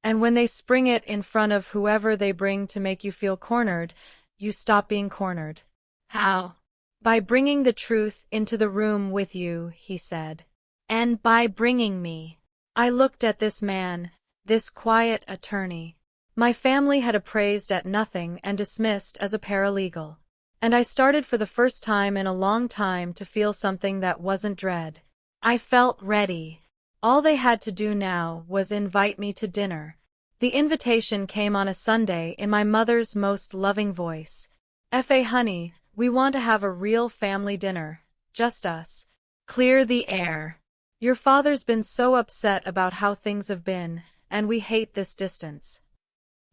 And when they spring it in front of whoever they bring to make you feel cornered, you stop being cornered. How? By bringing the truth into the room with you, he said. And by bringing me. I looked at this man, this quiet attorney. My family had appraised at nothing and dismissed as a paralegal. And I started for the first time in a long time to feel something that wasn't dread. I felt ready. All they had to do now was invite me to dinner. The invitation came on a Sunday in my mother's most loving voice. Honey, we want to have a real family dinner. Just us. Clear the air. Your father's been so upset about how things have been, and we hate this distance.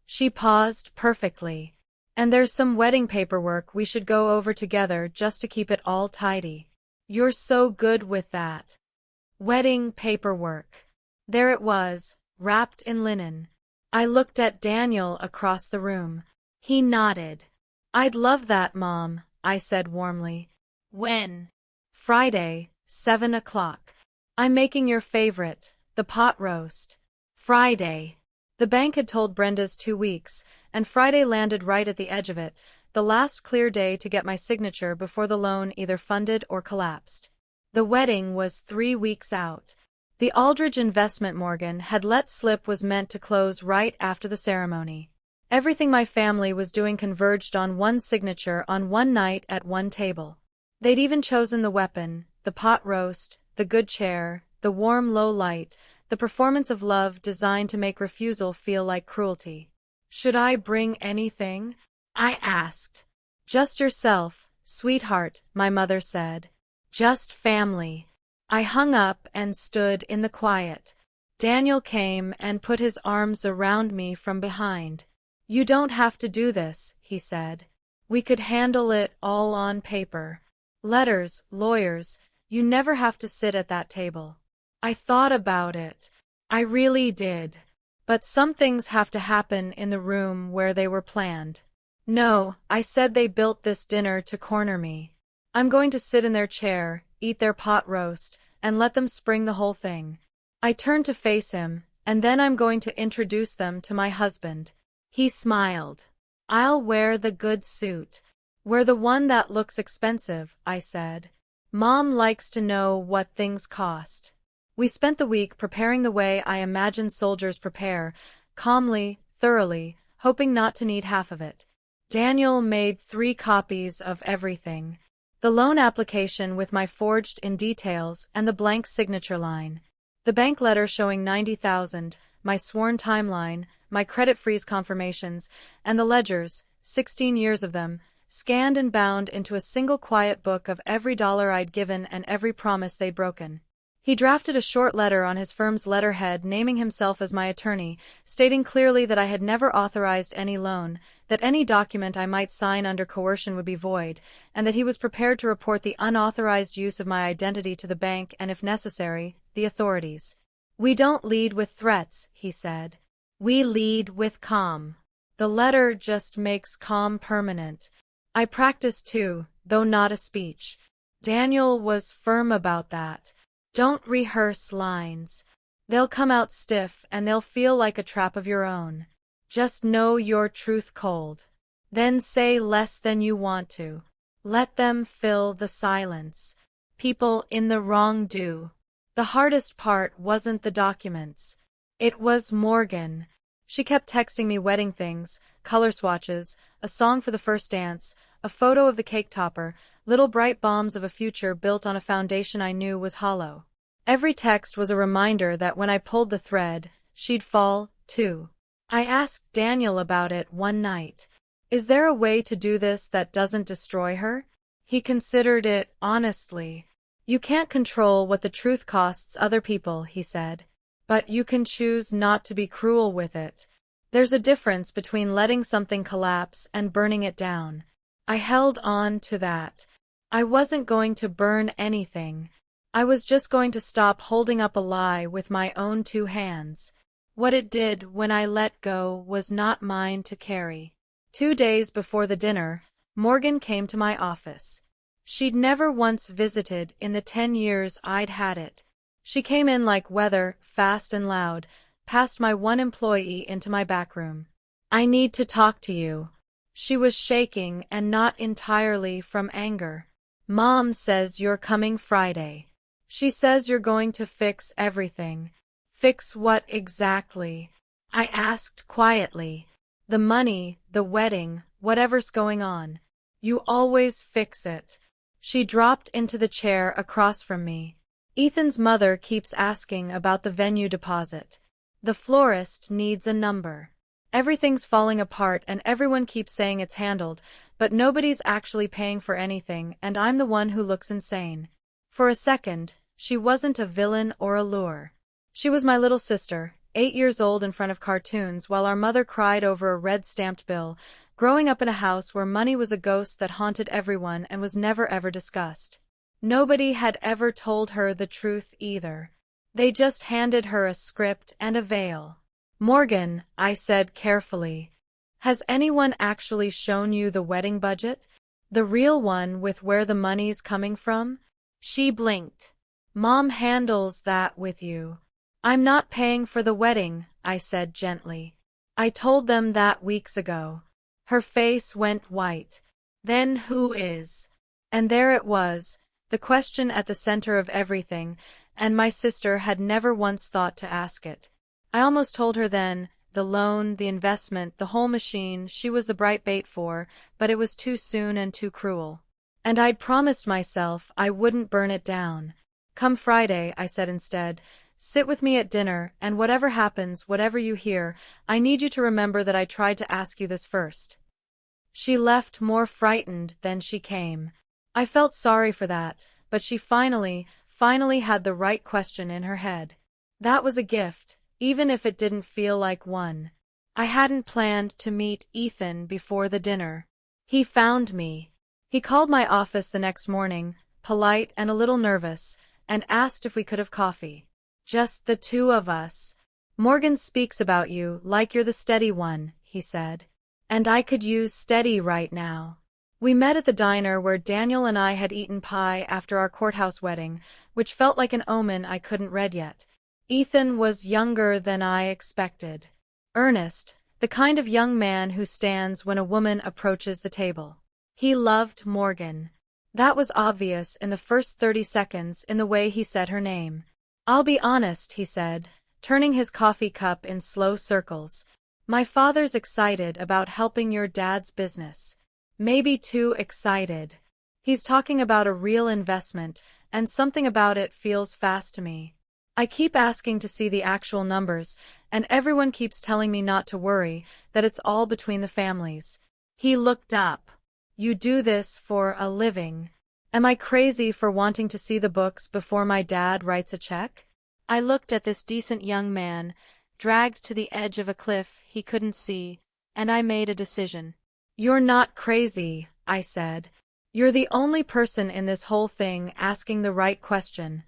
She paused perfectly. And there's some wedding paperwork we should go over together just to keep it all tidy. You're so good with that. Wedding paperwork. There it was, wrapped in linen. I looked at Daniel across the room. He nodded. I'd love that, Mom, I said warmly. When? Friday, 7 o'clock. I'm making your favorite, the pot roast. Friday. The bank had told Brenda's 2 weeks, and Friday landed right at the edge of it, the last clear day to get my signature before the loan either funded or collapsed. The wedding was 3 weeks out. The Aldridge investment Morgan had let slip was meant to close right after the ceremony. Everything my family was doing converged on one signature on one night at one table. They'd even chosen the weapon, the pot roast, the good chair, the warm low light, the performance of love designed to make refusal feel like cruelty. Should I bring anything? I asked. Just yourself, sweetheart, my mother said. Just family. I hung up and stood in the quiet. Daniel came and put his arms around me from behind. You don't have to do this, he said. We could handle it all on paper. Letters, lawyers, you never have to sit at that table. I thought about it. I really did. But some things have to happen in the room where they were planned. No, I said they built this dinner to corner me. I'm going to sit in their chair, eat their pot roast, and let them spring the whole thing. I turned to face him, and then I'm going to introduce them to my husband. He smiled. I'll wear the good suit. Wear the one that looks expensive, I said. Mom likes to know what things cost. We spent the week preparing the way I imagine soldiers prepare, calmly, thoroughly, hoping not to need half of it. Daniel made 3 copies of everything. The loan application with my forged-in details and the blank signature line. The bank letter showing $90,000, my sworn timeline, my credit freeze confirmations, and the ledgers, 16 years of them, scanned and bound into a single quiet book of every dollar I'd given and every promise they'd broken. He drafted a short letter on his firm's letterhead naming himself as my attorney, stating clearly that I had never authorized any loan, that any document I might sign under coercion would be void, and that he was prepared to report the unauthorized use of my identity to the bank and, if necessary, the authorities. We don't lead with threats, he said. We lead with calm. The letter just makes calm permanent. I practiced too, though not a speech. Daniel was firm about that. Don't rehearse lines. They'll come out stiff and they'll feel like a trap of your own. Just know your truth cold. Then say less than you want to. Let them fill the silence. People in the wrong do. The hardest part wasn't the documents. It was Morgan. She kept texting me wedding things, color swatches, a song for the first dance, a photo of the cake topper, little bright bombs of a future built on a foundation I knew was hollow. Every text was a reminder that when I pulled the thread, she'd fall, too. I asked Daniel about it one night. Is there a way to do this that doesn't destroy her? He considered it honestly. You can't control what the truth costs other people, he said. But you can choose not to be cruel with it. There's a difference between letting something collapse and burning it down. I held on to that. I wasn't going to burn anything. I was just going to stop holding up a lie with my own 2 hands. What it did when I let go was not mine to carry. 2 days before the dinner, Morgan came to my office. She'd never once visited in the 10 years I'd had it. She came in like weather, fast and loud, past my one employee into my back room. I need to talk to you. She was shaking and not entirely from anger. Mom says you're coming Friday. She says you're going to fix everything. Fix what exactly? I asked quietly. The money, the wedding, whatever's going on. You always fix it. She dropped into the chair across from me. Ethan's mother keeps asking about the venue deposit. The florist needs a number. Everything's falling apart and everyone keeps saying it's handled, but nobody's actually paying for anything and I'm the one who looks insane. For a second, she wasn't a villain or a lure. She was my little sister, 8 years old in front of cartoons while our mother cried over a red-stamped bill, growing up in a house where money was a ghost that haunted everyone and was never ever discussed. Nobody had ever told her the truth either. They just handed her a script and a veil. Morgan, I said carefully, has anyone actually shown you the wedding budget? The real one with where the money's coming from? She blinked. Mom handles that with you. I'm not paying for the wedding, I said gently. I told them that weeks ago. Her face went white. Then who is? And there it was, the question at the center of everything, and my sister had never once thought to ask it. I almost told her then, the loan, the investment, the whole machine, she was the bright bait for, but it was too soon and too cruel. And I'd promised myself I wouldn't burn it down. Come Friday, I said instead, sit with me at dinner, and whatever happens, whatever you hear, I need you to remember that I tried to ask you this first. She left more frightened than she came. I felt sorry for that, but she finally had the right question in her head. That was a gift, even if it didn't feel like one. I hadn't planned to meet Ethan before the dinner. He found me. He called my office the next morning, polite and a little nervous, and asked if we could have coffee. Just the two of us. Morgan speaks about you like you're the steady one, he said. And I could use steady right now. We met at the diner where Daniel and I had eaten pie after our courthouse wedding, which felt like an omen I couldn't read yet. Ethan was younger than I expected. Earnest, the kind of young man who stands when a woman approaches the table. He loved Morgan. That was obvious in the first 30 seconds in the way he said her name. I'll be honest, he said, turning his coffee cup in slow circles. My father's excited about helping your dad's business. Maybe too excited. He's talking about a real investment, and something about it feels fast to me. I keep asking to see the actual numbers, and everyone keeps telling me not to worry, that it's all between the families. He looked up. You do this for a living. Am I crazy for wanting to see the books before my dad writes a check? I looked at this decent young man, dragged to the edge of a cliff he couldn't see, and I made a decision. You're not crazy, I said. You're the only person in this whole thing asking the right question.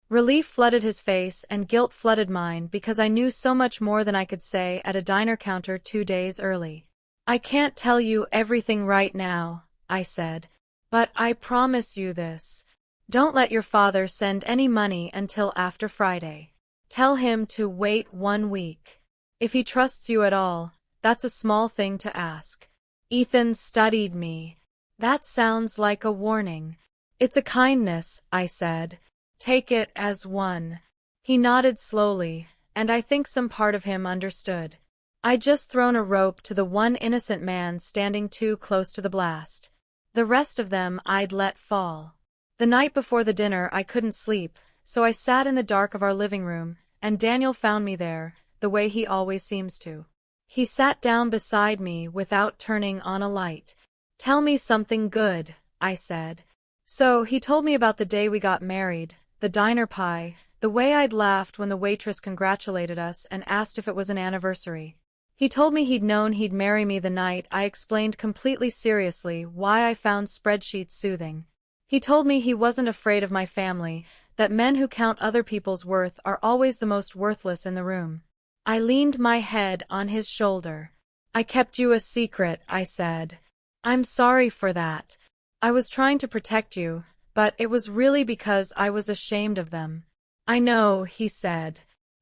Relief flooded his face and guilt flooded mine because I knew so much more than I could say at a diner counter 2 days early. I can't tell you everything right now, I said, but I promise you this. Don't let your father send any money until after Friday. Tell him to wait 1 week. If he trusts you at all, that's a small thing to ask. Ethan studied me. That sounds like a warning. It's a kindness, I said. Take it as one. He nodded slowly, and I think some part of him understood. I'd just thrown a rope to the one innocent man standing too close to the blast. The rest of them I'd let fall. The night before the dinner I couldn't sleep, so I sat in the dark of our living room, and Daniel found me there, the way he always seems to. He sat down beside me without turning on a light. Tell me something good, I said. So he told me about the day we got married, the diner pie, the way I'd laughed when the waitress congratulated us and asked if it was an anniversary. He told me he'd known he'd marry me the night I explained completely seriously why I found spreadsheets soothing. He told me he wasn't afraid of my family, that men who count other people's worth are always the most worthless in the room. I leaned my head on his shoulder. I kept you a secret, I said. I'm sorry for that. I was trying to protect you, but it was really because I was ashamed of them. I know, he said.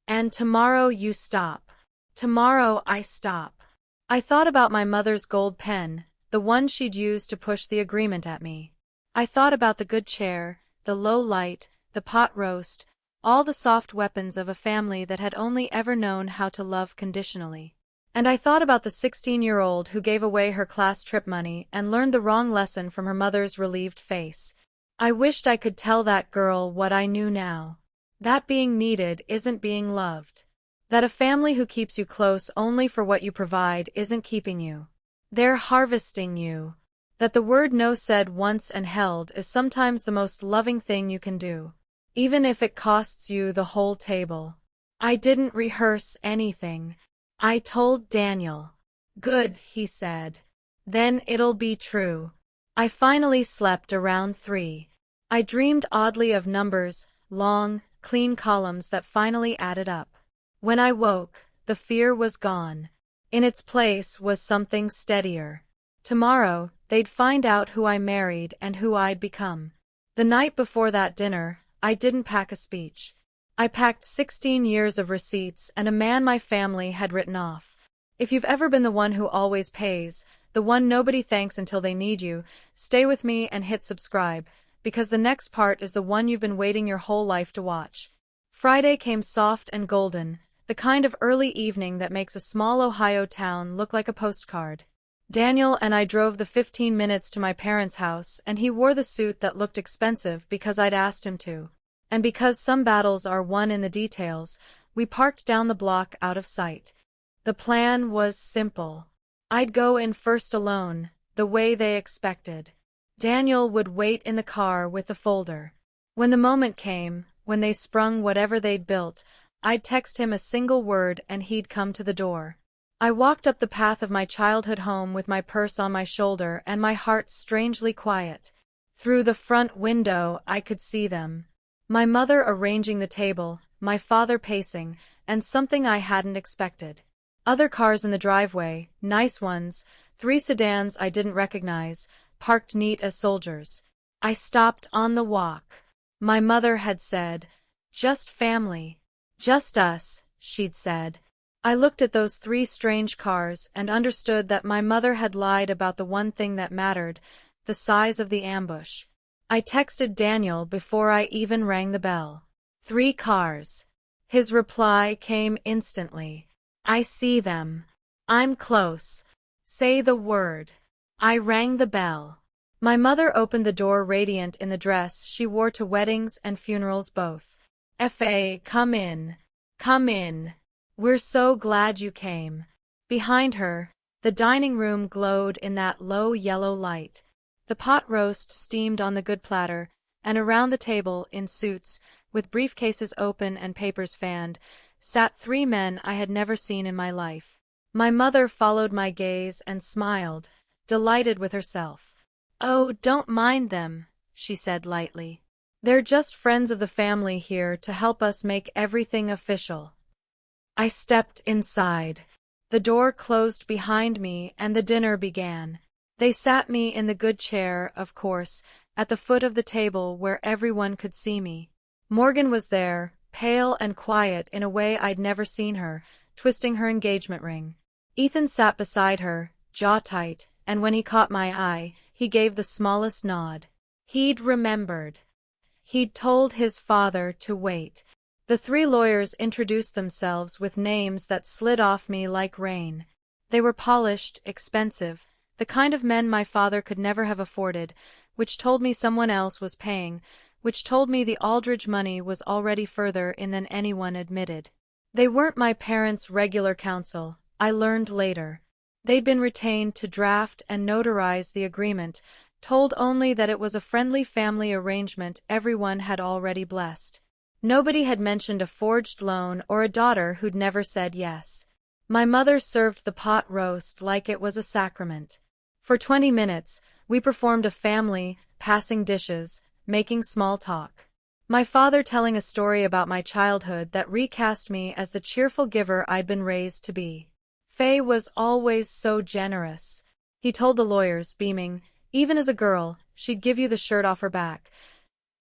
And tomorrow you stop. Tomorrow I stop. I thought about my mother's gold pen, the one she'd used to push the agreement at me. I thought about the good chair, the low light, the pot roast, all the soft weapons of a family that had only ever known how to love conditionally. And I thought about the 16-year-old who gave away her class trip money and learned the wrong lesson from her mother's relieved face. I wished I could tell that girl what I knew now. That being needed isn't being loved. That a family who keeps you close only for what you provide isn't keeping you. They're harvesting you. That the word no said once and held is sometimes the most loving thing you can do. Even if it costs you the whole table. I didn't rehearse anything. I told Daniel. Good, he said. Then it'll be true. I finally slept around 3. I dreamed oddly of numbers, long, clean columns that finally added up. When I woke, the fear was gone. In its place was something steadier. Tomorrow, they'd find out who I married and who I'd become. The night before that dinner, I didn't pack a speech. I packed 16 years of receipts and a man my family had written off. If you've ever been the one who always pays, the one nobody thanks until they need you, stay with me and hit subscribe, because the next part is the one you've been waiting your whole life to watch. Friday came soft and golden, the kind of early evening that makes a small Ohio town look like a postcard. Daniel and I drove the 15 minutes to my parents' house, and he wore the suit that looked expensive because I'd asked him to. And because some battles are won in the details, we parked down the block out of sight. The plan was simple. I'd go in first alone, the way they expected. Daniel would wait in the car with the folder. When the moment came, when they sprung whatever they'd built, I'd text him a single word and he'd come to the door. I walked up the path of my childhood home with my purse on my shoulder and my heart strangely quiet. Through the front window I could see them. My mother arranging the table, my father pacing, and something I hadn't expected. Other cars in the driveway, nice ones, 3 sedans I didn't recognize, parked neat as soldiers. I stopped on the walk. My mother had said, "Just family. Just us," she'd said. I looked at those 3 strange cars and understood that my mother had lied about the one thing that mattered, the size of the ambush. I texted Daniel before I even rang the bell. 3 cars. His reply came instantly. I see them. I'm close. Say the word. I rang the bell. My mother opened the door radiant in the dress she wore to weddings and funerals both. "Fa, come in. Come in. We're so glad you came." Behind her, the dining room glowed in that low yellow light. The pot roast steamed on the good platter, and around the table, in suits, with briefcases open and papers fanned, sat 3 men I had never seen in my life. My mother followed my gaze and smiled, delighted with herself. "Oh, don't mind them," she said lightly. "They're just friends of the family here to help us make everything official." I stepped inside. The door closed behind me and the dinner began. They sat me in the good chair, of course, at the foot of the table where everyone could see me. Morgan was there, pale and quiet in a way I'd never seen her, twisting her engagement ring. Ethan sat beside her, jaw tight, and when he caught my eye, he gave the smallest nod. He'd remembered. He'd told his father to wait. The 3 lawyers introduced themselves with names that slid off me like rain. They were polished, expensive, the kind of men my father could never have afforded, which told me someone else was paying, which told me the Aldridge money was already further in than anyone admitted. They weren't my parents' regular counsel, I learned later. They'd been retained to draft and notarize the agreement, told only that it was a friendly family arrangement everyone had already blessed. Nobody had mentioned a forged loan or a daughter who'd never said yes. My mother served the pot roast like it was a sacrament. For 20 minutes, we performed a family, passing dishes, making small talk. My father telling a story about my childhood that recast me as the cheerful giver I'd been raised to be. Faye was always so generous. He told the lawyers, beaming, even as a girl, she'd give you the shirt off her back.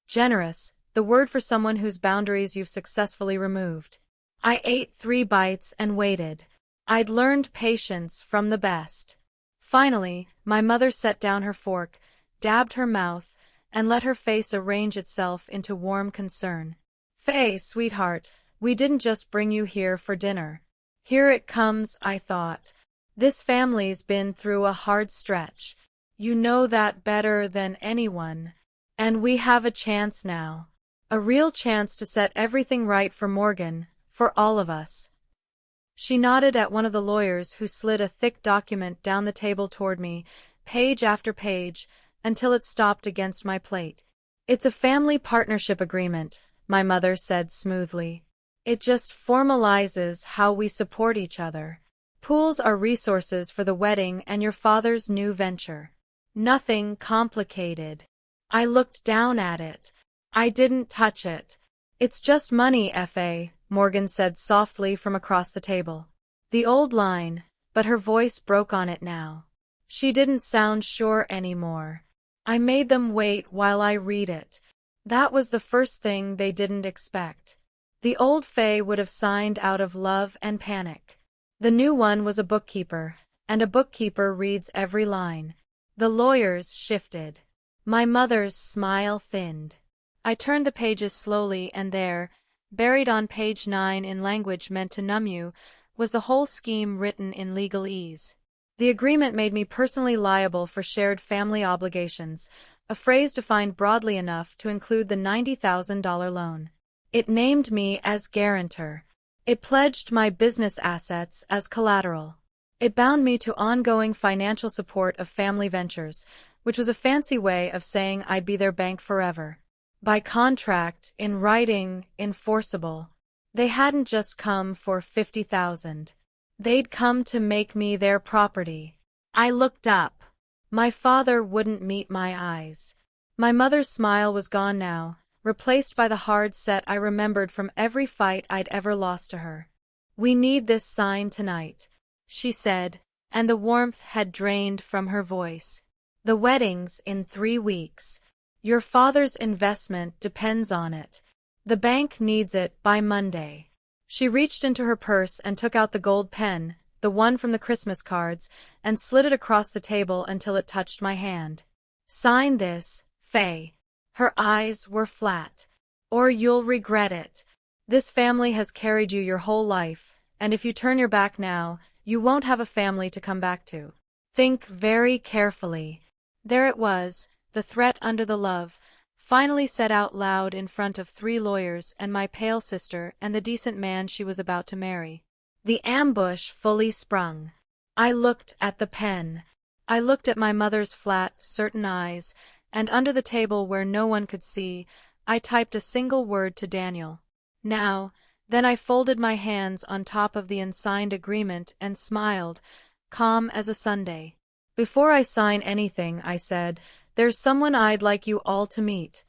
Generous, the word for someone whose boundaries you've successfully removed. I ate 3 bites and waited. I'd learned patience from the best. Finally, my mother set down her fork, dabbed her mouth, and let her face arrange itself into warm concern. "Faye, sweetheart, we didn't just bring you here for dinner. Here it comes, I thought. This family's been through a hard stretch. You know that better than anyone. And we have a chance now. A real chance to set everything right for Morgan, for all of us. She nodded at one of the lawyers who slid a thick document down the table toward me, page after page, until it stopped against my plate. It's a family partnership agreement, my mother said smoothly. It just formalizes how we support each other. Pools our resources for the wedding and your father's new venture. Nothing complicated. I looked down at it. I didn't touch it. It's just money, F.A., Morgan said softly from across the table. The old line, but her voice broke on it now. She didn't sound sure anymore. I made them wait while I read it. That was the first thing they didn't expect. The old Faye would have signed out of love and panic. The new one was a bookkeeper, and a bookkeeper reads every line. The lawyers shifted. My mother's smile thinned. I turned the pages slowly, and there, buried on page 9 in language meant to numb you, was the whole scheme written in legalese. The agreement made me personally liable for shared family obligations, a phrase defined broadly enough to include the $90,000 loan. It named me as guarantor. It pledged my business assets as collateral. It bound me to ongoing financial support of family ventures, which was a fancy way of saying I'd be their bank forever. By contract, in writing, enforceable. They hadn't just come for $50,000. They'd come to make me their property. I looked up. My father wouldn't meet my eyes. My mother's smile was gone now, replaced by the hard set I remembered from every fight I'd ever lost to her. We need this sign tonight, she said, and the warmth had drained from her voice. The wedding's in 3 weeks. Your father's investment depends on it. The bank needs it by Monday. She reached into her purse and took out the gold pen, the one from the Christmas cards, and slid it across the table until it touched my hand. Sign this, Faye. Her eyes were flat. Or you'll regret it. This family has carried you your whole life, and if you turn your back now, you won't have a family to come back to. Think very carefully. There it was, the threat under the love, finally said out loud in front of 3 lawyers and my pale sister and the decent man she was about to marry. The ambush fully sprung. I looked at the pen. I looked at my mother's flat, certain eyes, and under the table where no one could see, I typed a single word to Daniel. Now, then I folded my hands on top of the unsigned agreement and smiled, calm as a Sunday. Before I sign anything, I said, there's someone I'd like you all to meet.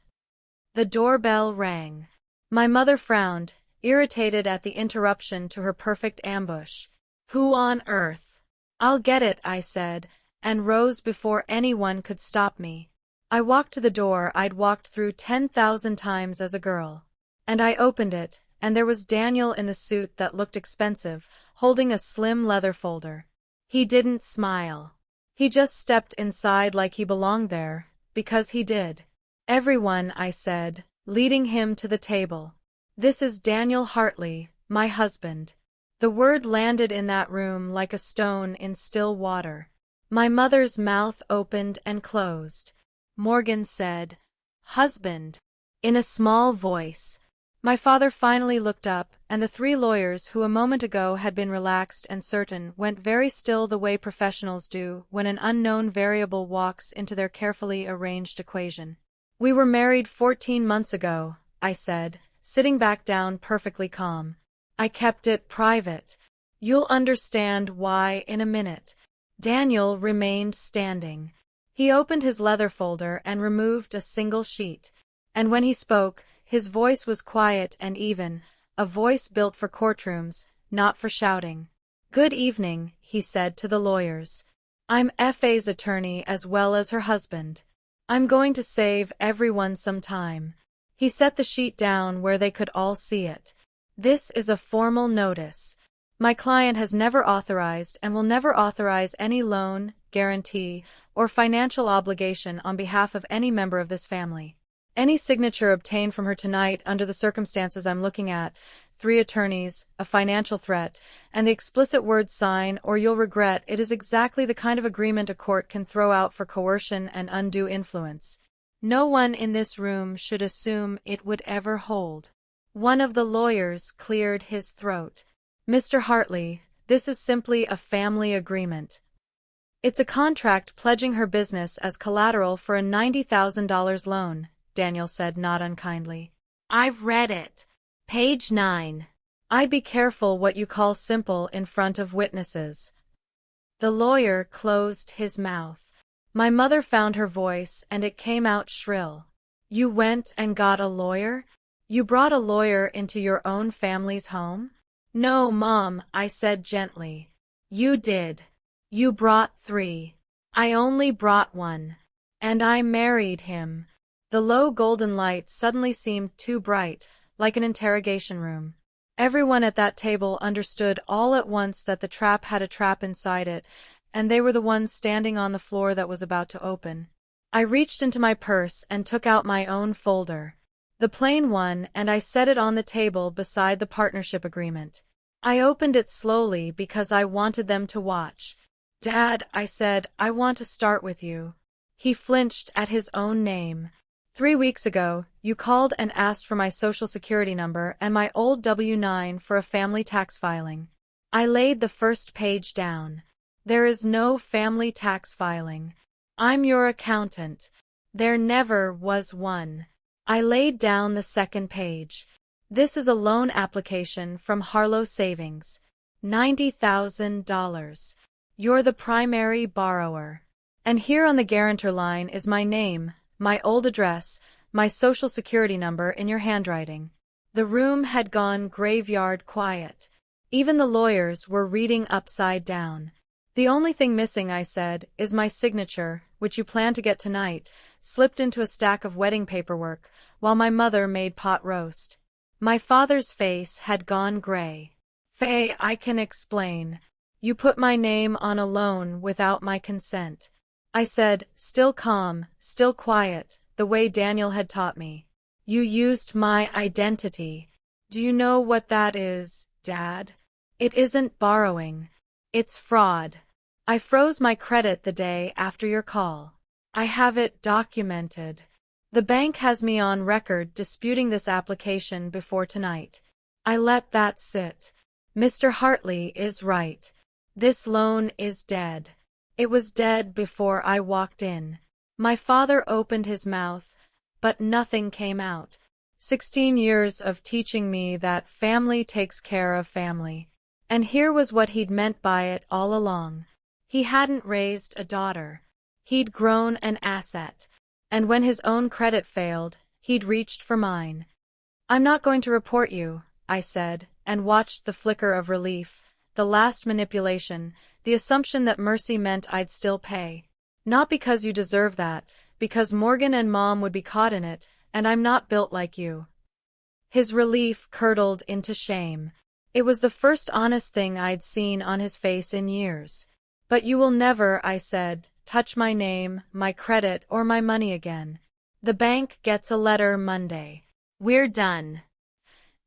The doorbell rang. My mother frowned, irritated at the interruption to her perfect ambush. Who on earth? I'll get it, I said, and rose before anyone could stop me. I walked to the door I'd walked through 10,000 times as a girl. And I opened it, and there was Daniel in the suit that looked expensive, holding a slim leather folder. He didn't smile. He just stepped inside like he belonged there, because he did. Everyone, I said, leading him to the table. This is Daniel Hartley, my husband. The word landed in that room like a stone in still water. My mother's mouth opened and closed. Morgan said, "Husband," in a small voice. My father finally looked up, and the 3 lawyers who a moment ago had been relaxed and certain went very still the way professionals do when an unknown variable walks into their carefully arranged equation. We were married 14 months ago, I said, sitting back down perfectly calm. I kept it private. You'll understand why in a minute. Daniel remained standing. He opened his leather folder and removed a single sheet. And when he spoke, his voice was quiet and even, a voice built for courtrooms, not for shouting. Good evening, he said to the lawyers. I'm F.A.'s attorney as well as her husband. I'm going to save everyone some time. He set the sheet down where they could all see it. This is a formal notice. My client has never authorized and will never authorize any loan, guarantee, or financial obligation on behalf of any member of this family. Any signature obtained from her tonight under the circumstances I'm looking at 3 attorneys, a financial threat, and the explicit word "sign or you'll regret." It is exactly the kind of agreement a court can throw out for coercion and undue influence. No one in this room should assume it would ever hold. One of the lawyers cleared his throat. Mr. Hartley, this is simply a family agreement. It's a contract pledging her business as collateral for a $90,000 loan, Daniel said not unkindly. I've read it. Page 9. I'd be careful what you call simple in front of witnesses. The lawyer closed his mouth. My mother found her voice and it came out shrill. You went and got a lawyer? You brought a lawyer into your own family's home? No, Mom, I said gently. You did. You brought 3. I only brought 1. And I married him. The low golden light suddenly seemed too bright, like an interrogation room. Everyone at that table understood all at once that the trap had a trap inside it, and they were the ones standing on the floor that was about to open. I reached into my purse and took out my own folder. The plain one, and I set it on the table beside the partnership agreement. I opened it slowly because I wanted them to watch. Dad, I said, I want to start with you. He flinched at his own name. 3 weeks ago, you called and asked for my social security number and my old W-9 for a family tax filing. I laid the first page down. There is no family tax filing. I'm your accountant. There never was one. I laid down the second page. This is a loan application from Harlow Savings. $90,000. You're the primary borrower. And here on the guarantor line is my name, my old address, my social security number in your handwriting. The room had gone graveyard quiet. Even the lawyers were reading upside down. The only thing missing, I said, is my signature, which you plan to get tonight, slipped into a stack of wedding paperwork, while my mother made pot roast. My father's face had gone gray. Faye, I can explain. You put my name on a loan without my consent. I said, still calm, still quiet, the way Daniel had taught me. You used my identity. Do you know what that is, Dad? It isn't borrowing. It's fraud. I froze my credit the day after your call. I have it documented. The bank has me on record disputing this application before tonight. I let that sit. Mr. Hartley is right. This loan is dead. It was dead before I walked in. My father opened his mouth, but nothing came out. 16 years of teaching me that family takes care of family. And here was what he'd meant by it all along. He hadn't raised a daughter. He'd grown an asset. And when his own credit failed, he'd reached for mine. I'm not going to report you, I said, and watched the flicker of relief, the last manipulation, the assumption that mercy meant I'd still pay. Not because you deserve that, because Morgan and Mom would be caught in it, and I'm not built like you. His relief curdled into shame. It was the first honest thing I'd seen on his face in years. But you will never, I said, touch my name, my credit, or my money again. The bank gets a letter Monday. We're done.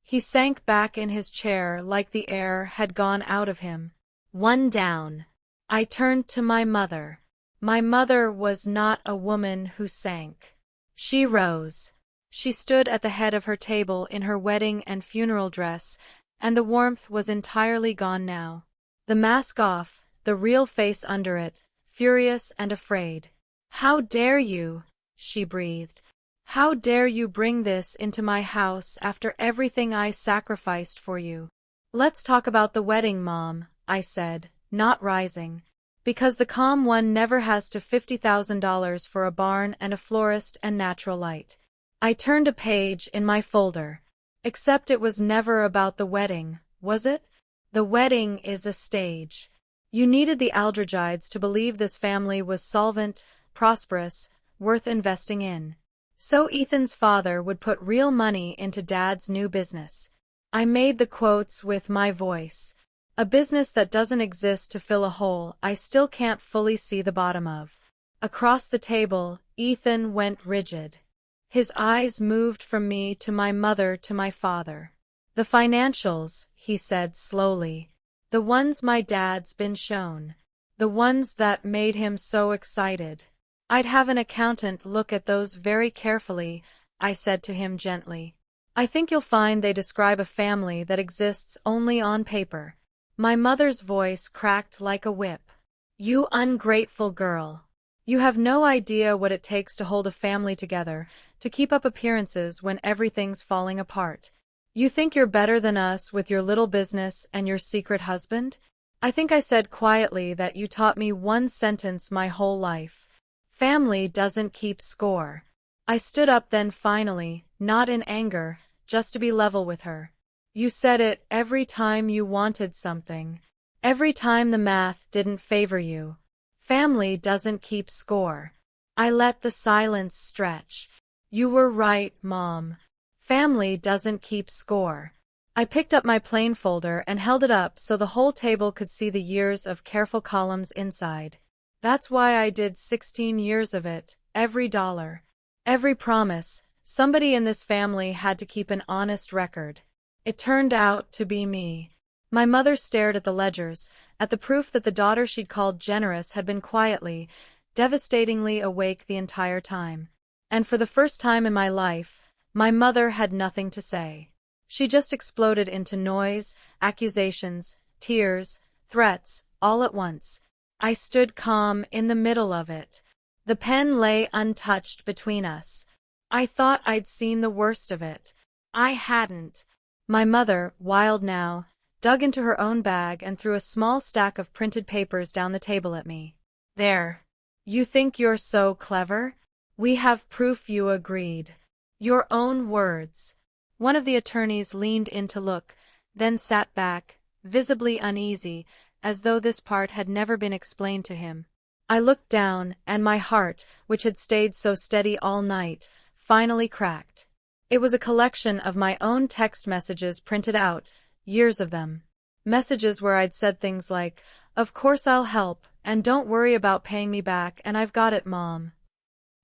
He sank back in his chair like the air had gone out of him. One down. I turned to my mother. My mother was not a woman who sank. She rose. She stood at the head of her table in her wedding and funeral dress, and the warmth was entirely gone now. The mask off, the real face under it, furious and afraid. How dare you? She breathed. How dare you bring this into my house after everything I sacrificed for you? Let's talk about the wedding, Mom, I said, not rising. Because the calm one never has to $50,000 for a barn and a florist and natural light. I turned a page in my folder. Except it was never about the wedding, was it? The wedding is a stage. You needed the Aldrichides to believe this family was solvent, prosperous, worth investing in. So Ethan's father would put real money into Dad's new business. I made the quotes with my voice. A business that doesn't exist to fill a hole I still can't fully see the bottom of. Across the table, Ethan went rigid. His eyes moved from me to my mother to my father. The financials, he said slowly. The ones my dad's been shown. The ones that made him so excited. I'd have an accountant look at those very carefully, I said to him gently. I think you'll find they describe a family that exists only on paper. My mother's voice cracked like a whip. You ungrateful girl. You have no idea what it takes to hold a family together, to keep up appearances when everything's falling apart. You think you're better than us with your little business and your secret husband? I think I said quietly that you taught me one sentence my whole life. Family doesn't keep score. I stood up then finally, not in anger, just to be level with her. You said it every time you wanted something. Every time the math didn't favor you. Family doesn't keep score. I let the silence stretch. You were right, Mom. Family doesn't keep score. I picked up my plain folder and held it up so the whole table could see the years of careful columns inside. That's why I did 16 years of it, every dollar. Every promise. Somebody in this family had to keep an honest record. It turned out to be me. My mother stared at the ledgers, at the proof that the daughter she'd called generous had been quietly, devastatingly awake the entire time. And for the first time in my life, my mother had nothing to say. She just exploded into noise, accusations, tears, threats, all at once. I stood calm in the middle of it. The pen lay untouched between us. I thought I'd seen the worst of it. I hadn't. My mother, wild now, dug into her own bag and threw a small stack of printed papers down the table at me. There. You think you're so clever? We have proof you agreed. Your own words. One of the attorneys leaned in to look, then sat back, visibly uneasy, as though this part had never been explained to him. I looked down, and my heart, which had stayed so steady all night, finally cracked. It was a collection of my own text messages printed out, years of them. Messages where I'd said things like, "Of course I'll help, and don't worry about paying me back, and I've got it, Mom."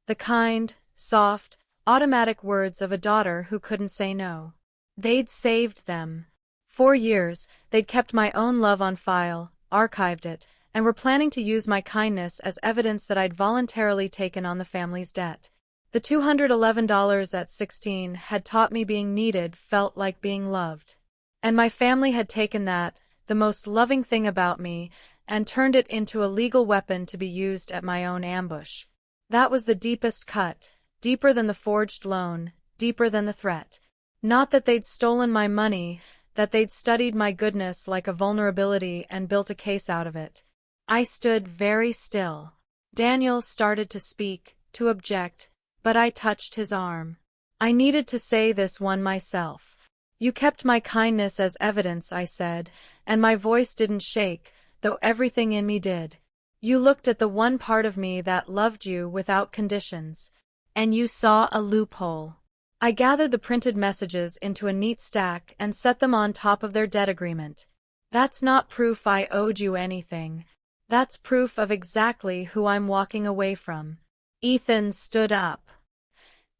The kind, soft, automatic words of a daughter who couldn't say no. They'd saved them. 4 years, they'd kept my own love on file, archived it, and were planning to use my kindness as evidence that I'd voluntarily taken on the family's debt. The $211 at 16 had taught me being needed felt like being loved. And my family had taken that, the most loving thing about me, and turned it into a legal weapon to be used at my own ambush. That was the deepest cut, deeper than the forged loan, deeper than the threat. Not that they'd stolen my money, that they'd studied my goodness like a vulnerability and built a case out of it. I stood very still. Daniel started to speak, to object, but I touched his arm. I needed to say this one myself. You kept my kindness as evidence, I said, and my voice didn't shake, though everything in me did. You looked at the one part of me that loved you without conditions, and you saw a loophole. I gathered the printed messages into a neat stack and set them on top of their debt agreement. That's not proof I owed you anything. That's proof of exactly who I'm walking away from. Ethan stood up.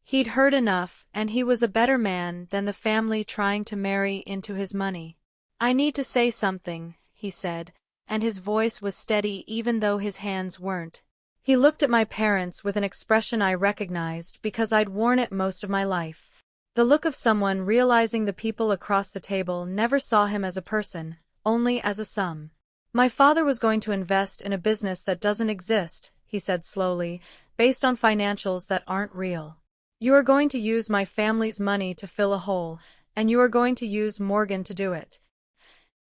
He'd heard enough, and he was a better man than the family trying to marry into his money. I need to say something, he said, and his voice was steady even though his hands weren't. He looked at my parents with an expression I recognized because I'd worn it most of my life. The look of someone realizing the people across the table never saw him as a person, only as a sum. My father was going to invest in a business that doesn't exist, he said slowly, based on financials that aren't real. You are going to use my family's money to fill a hole, and you are going to use Morgan to do it.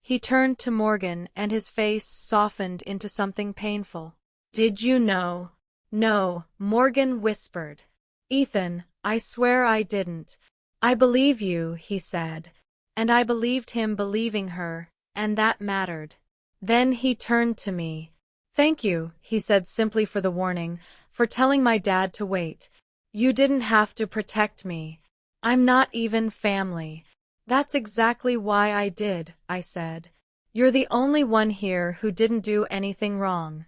He turned to Morgan and his face softened into something painful. Did you know? No, Morgan whispered. Ethan, I swear I didn't. I believe you, he said. And I believed him believing her, and that mattered. Then he turned to me. Thank you, he said simply for the warning, for telling my dad to wait. You didn't have to protect me. I'm not even family. That's exactly why I did, I said. You're the only one here who didn't do anything wrong.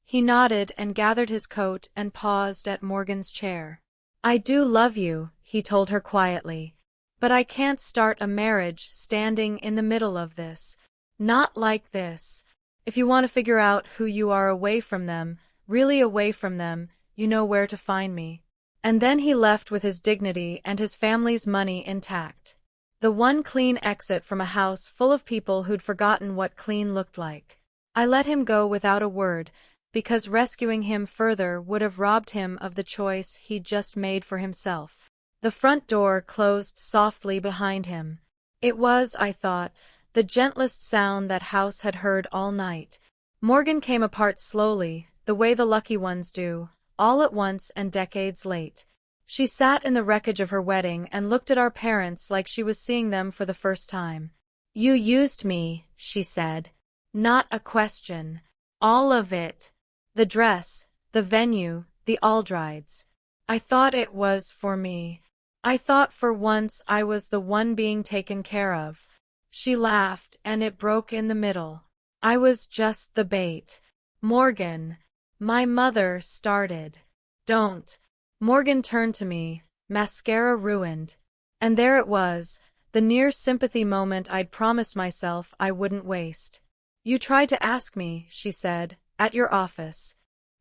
He nodded and gathered his coat and paused at Morgan's chair. I do love you, he told her quietly. But I can't start a marriage standing in the middle of this. Not like this. If you want to figure out who you are away from them, really away from them, you know where to find me. And then he left with his dignity and his family's money intact. The one clean exit from a house full of people who'd forgotten what clean looked like. I let him go without a word, because rescuing him further would have robbed him of the choice he'd just made for himself. The front door closed softly behind him. It was, I thought, the gentlest sound that house had heard all night. Morgan came apart slowly, the way the lucky ones do, all at once and decades late. She sat in the wreckage of her wedding and looked at our parents like she was seeing them for the first time. "You used me," she said. "Not a question. All of it. The dress, the venue, the Aldrides. I thought it was for me. I thought for once I was the one being taken care of." She laughed, and it broke in the middle. "I was just the bait. Morgan." My mother started. "Don't." Morgan turned to me, mascara ruined. And there it was, the near sympathy moment I'd promised myself I wouldn't waste. "You tried to ask me," she said, "at your office.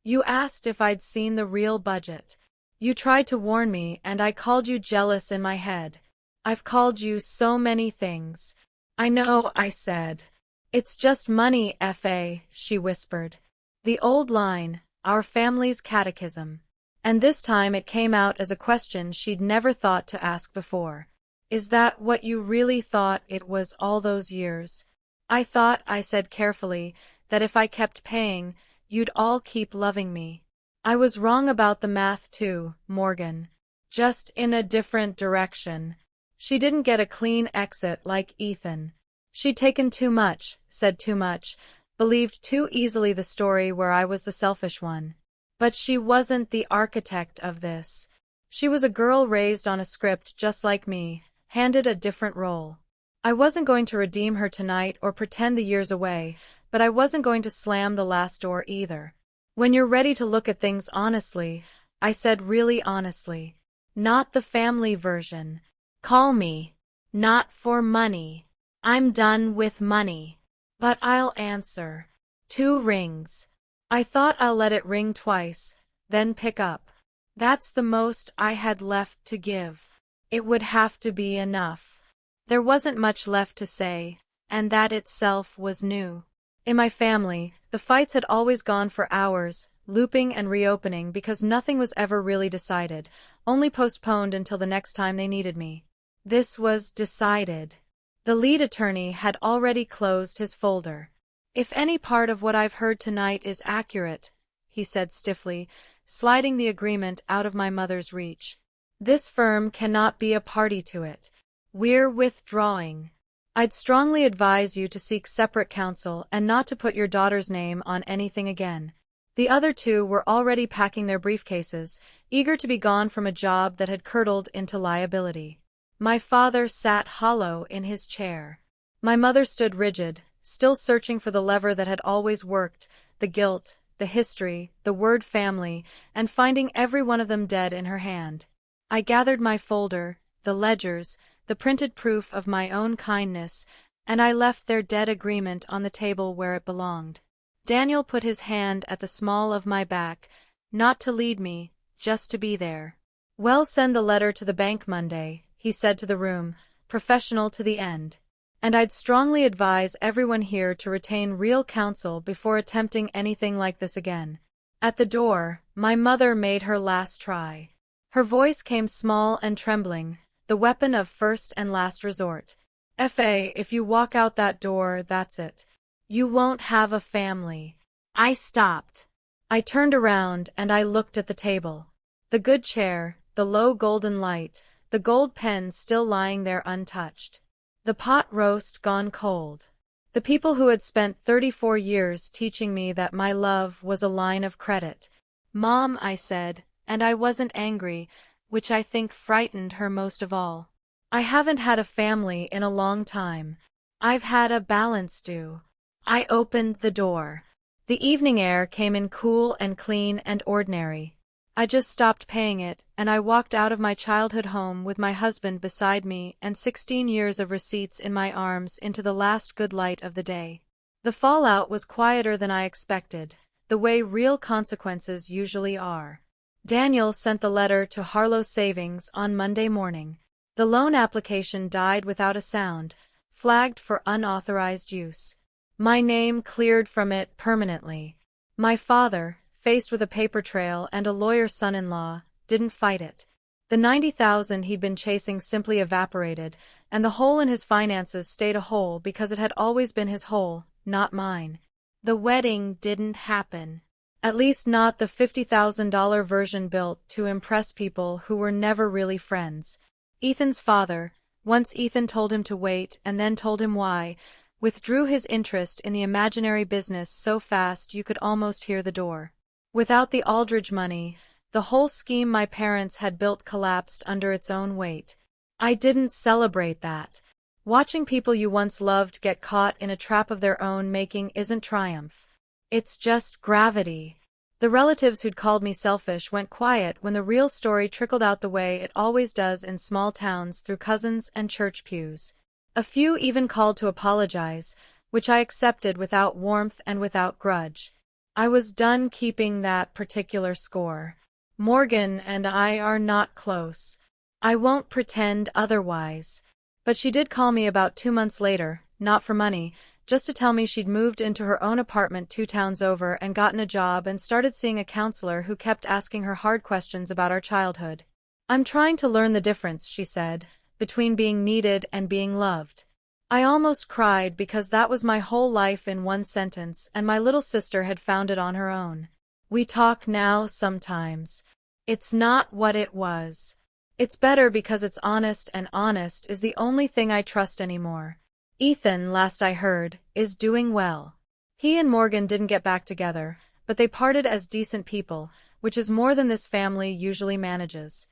You asked if I'd seen the real budget. You tried to warn me, and I called you jealous in my head. I've called you so many things." "I know," I said. "It's just money, F.A., she whispered. The old line, our family's catechism. And this time it came out as a question she'd never thought to ask before. "Is that what you really thought it was all those years?" "I thought," I said carefully, "that if I kept paying, you'd all keep loving me." "I was wrong about the math too, Morgan. Just in a different direction." She didn't get a clean exit like Ethan. She'd taken too much, said too much, believed too easily the story where I was the selfish one. But she wasn't the architect of this. She was a girl raised on a script just like me, handed a different role. I wasn't going to redeem her tonight or pretend the years away, but I wasn't going to slam the last door either. "When you're ready to look at things honestly," I said, really honestly. "Not the family version. Call me. Not for money. I'm done with money. But I'll answer." 2 rings. I thought I'll let it ring twice, then pick up. That's the most I had left to give. It would have to be enough. There wasn't much left to say, and that itself was new. In my family, the fights had always gone for hours, looping and reopening because nothing was ever really decided, only postponed until the next time they needed me. This was decided. The lead attorney had already closed his folder. "If any part of what I've heard tonight is accurate," he said stiffly, sliding the agreement out of my mother's reach, "this firm cannot be a party to it. We're withdrawing. I'd strongly advise you to seek separate counsel and not to put your daughter's name on anything again." The other 2 were already packing their briefcases, eager to be gone from a job that had curdled into liability. My father sat hollow in his chair. My mother stood rigid, still searching for the lever that had always worked, the guilt, the history, the word family, and finding every one of them dead in her hand. I gathered my folder, the ledgers, the printed proof of my own kindness, and I left their dead agreement on the table where it belonged. Daniel put his hand at the small of my back, not to lead me, just to be there. "Well, send the letter to the bank Monday," he said to the room, professional to the end. "And I'd strongly advise everyone here to retain real counsel before attempting anything like this again." At the door, my mother made her last try. Her voice came small and trembling, the weapon of first and last resort. "F.A., if you walk out that door, that's it. You won't have a family." I stopped. I turned around and I looked at the table. The good chair, the low golden light, the gold pen still lying there untouched. The pot roast gone cold. The people who had spent 34 years teaching me that my love was a line of credit. "Mom," I said, and I wasn't angry, which I think frightened her most of all. "I haven't had a family in a long time. I've had a balance due." I opened the door. The evening air came in cool and clean and ordinary. I just stopped paying it, and I walked out of my childhood home with my husband beside me and 16 years of receipts in my arms into the last good light of the day. The fallout was quieter than I expected, the way real consequences usually are. Daniel sent the letter to Harlow Savings on Monday morning. The loan application died without a sound, flagged for unauthorized use. My name cleared from it permanently. My father, faced with a paper trail and a lawyer's son-in-law, didn't fight it. The $90,000 he'd been chasing simply evaporated, and the hole in his finances stayed a hole because it had always been his hole, not mine. The wedding didn't happen. At least not the $50,000 version built to impress people who were never really friends. Ethan's father, once Ethan told him to wait and then told him why, withdrew his interest in the imaginary business so fast you could almost hear the door. Without the Aldridge money, the whole scheme my parents had built collapsed under its own weight. I didn't celebrate that. Watching people you once loved get caught in a trap of their own making isn't triumph. It's just gravity. The relatives who'd called me selfish went quiet when the real story trickled out the way it always does in small towns through cousins and church pews. A few even called to apologize, which I accepted without warmth and without grudge. I was done keeping that particular score. Morgan and I are not close. I won't pretend otherwise. But she did call me about 2 months later, not for money, just to tell me she'd moved into her own apartment 2 towns over and gotten a job and started seeing a counselor who kept asking her hard questions about our childhood. I'm trying to learn the difference, she said, between being needed and being loved. I almost cried because that was my whole life in one sentence, and my little sister had found it on her own. We talk now sometimes. It's not what it was. It's better because it's honest, and honest is the only thing I trust anymore. Ethan, last I heard, is doing well. He and Morgan didn't get back together, but they parted as decent people, which is more than this family usually manages.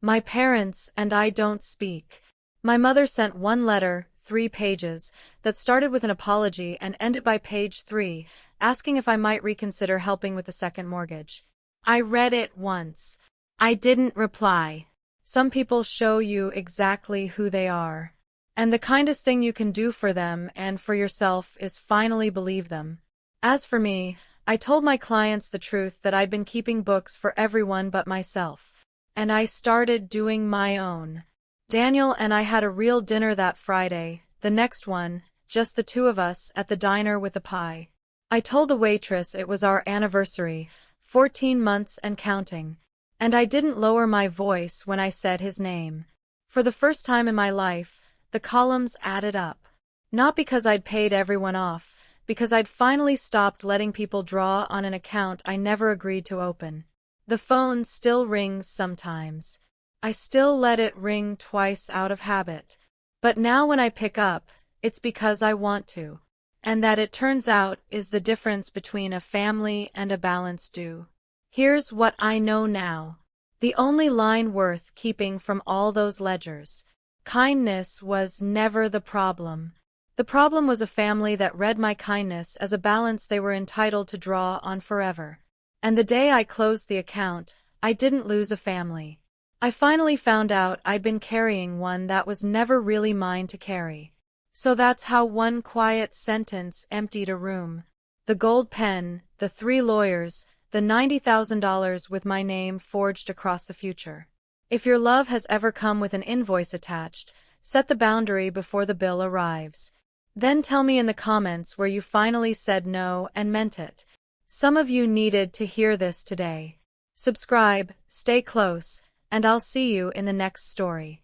My parents and I don't speak. My mother sent one letter, 3 pages, that started with an apology and ended by page 3, asking if I might reconsider helping with the second mortgage. I read it once. I didn't reply. Some people show you exactly who they are. And the kindest thing you can do for them and for yourself is finally believe them. As for me, I told my clients the truth that I'd been keeping books for everyone but myself. And I started doing my own. Daniel and I had a real dinner that Friday, the next one, just the 2 of us, at the diner with a pie. I told the waitress it was our anniversary, 14 months and counting. And I didn't lower my voice when I said his name. For the first time in my life, the columns added up. Not because I'd paid everyone off, because I'd finally stopped letting people draw on an account I never agreed to open. The phone still rings sometimes. I still let it ring twice out of habit. But now when I pick up, it's because I want to. And that, it turns out, is the difference between a family and a balanced due. Here's what I know now. The only line worth keeping from all those ledgers. Kindness was never the problem. The problem was a family that read my kindness as a balance they were entitled to draw on forever. And the day I closed the account, I didn't lose a family. I finally found out I'd been carrying one that was never really mine to carry. So that's how one quiet sentence emptied a room. The gold pen, the 3 lawyers, the $90,000 with my name forged across the future. If your love has ever come with an invoice attached, set the boundary before the bill arrives. Then tell me in the comments where you finally said no and meant it. Some of you needed to hear this today. Subscribe, stay close, and I'll see you in the next story.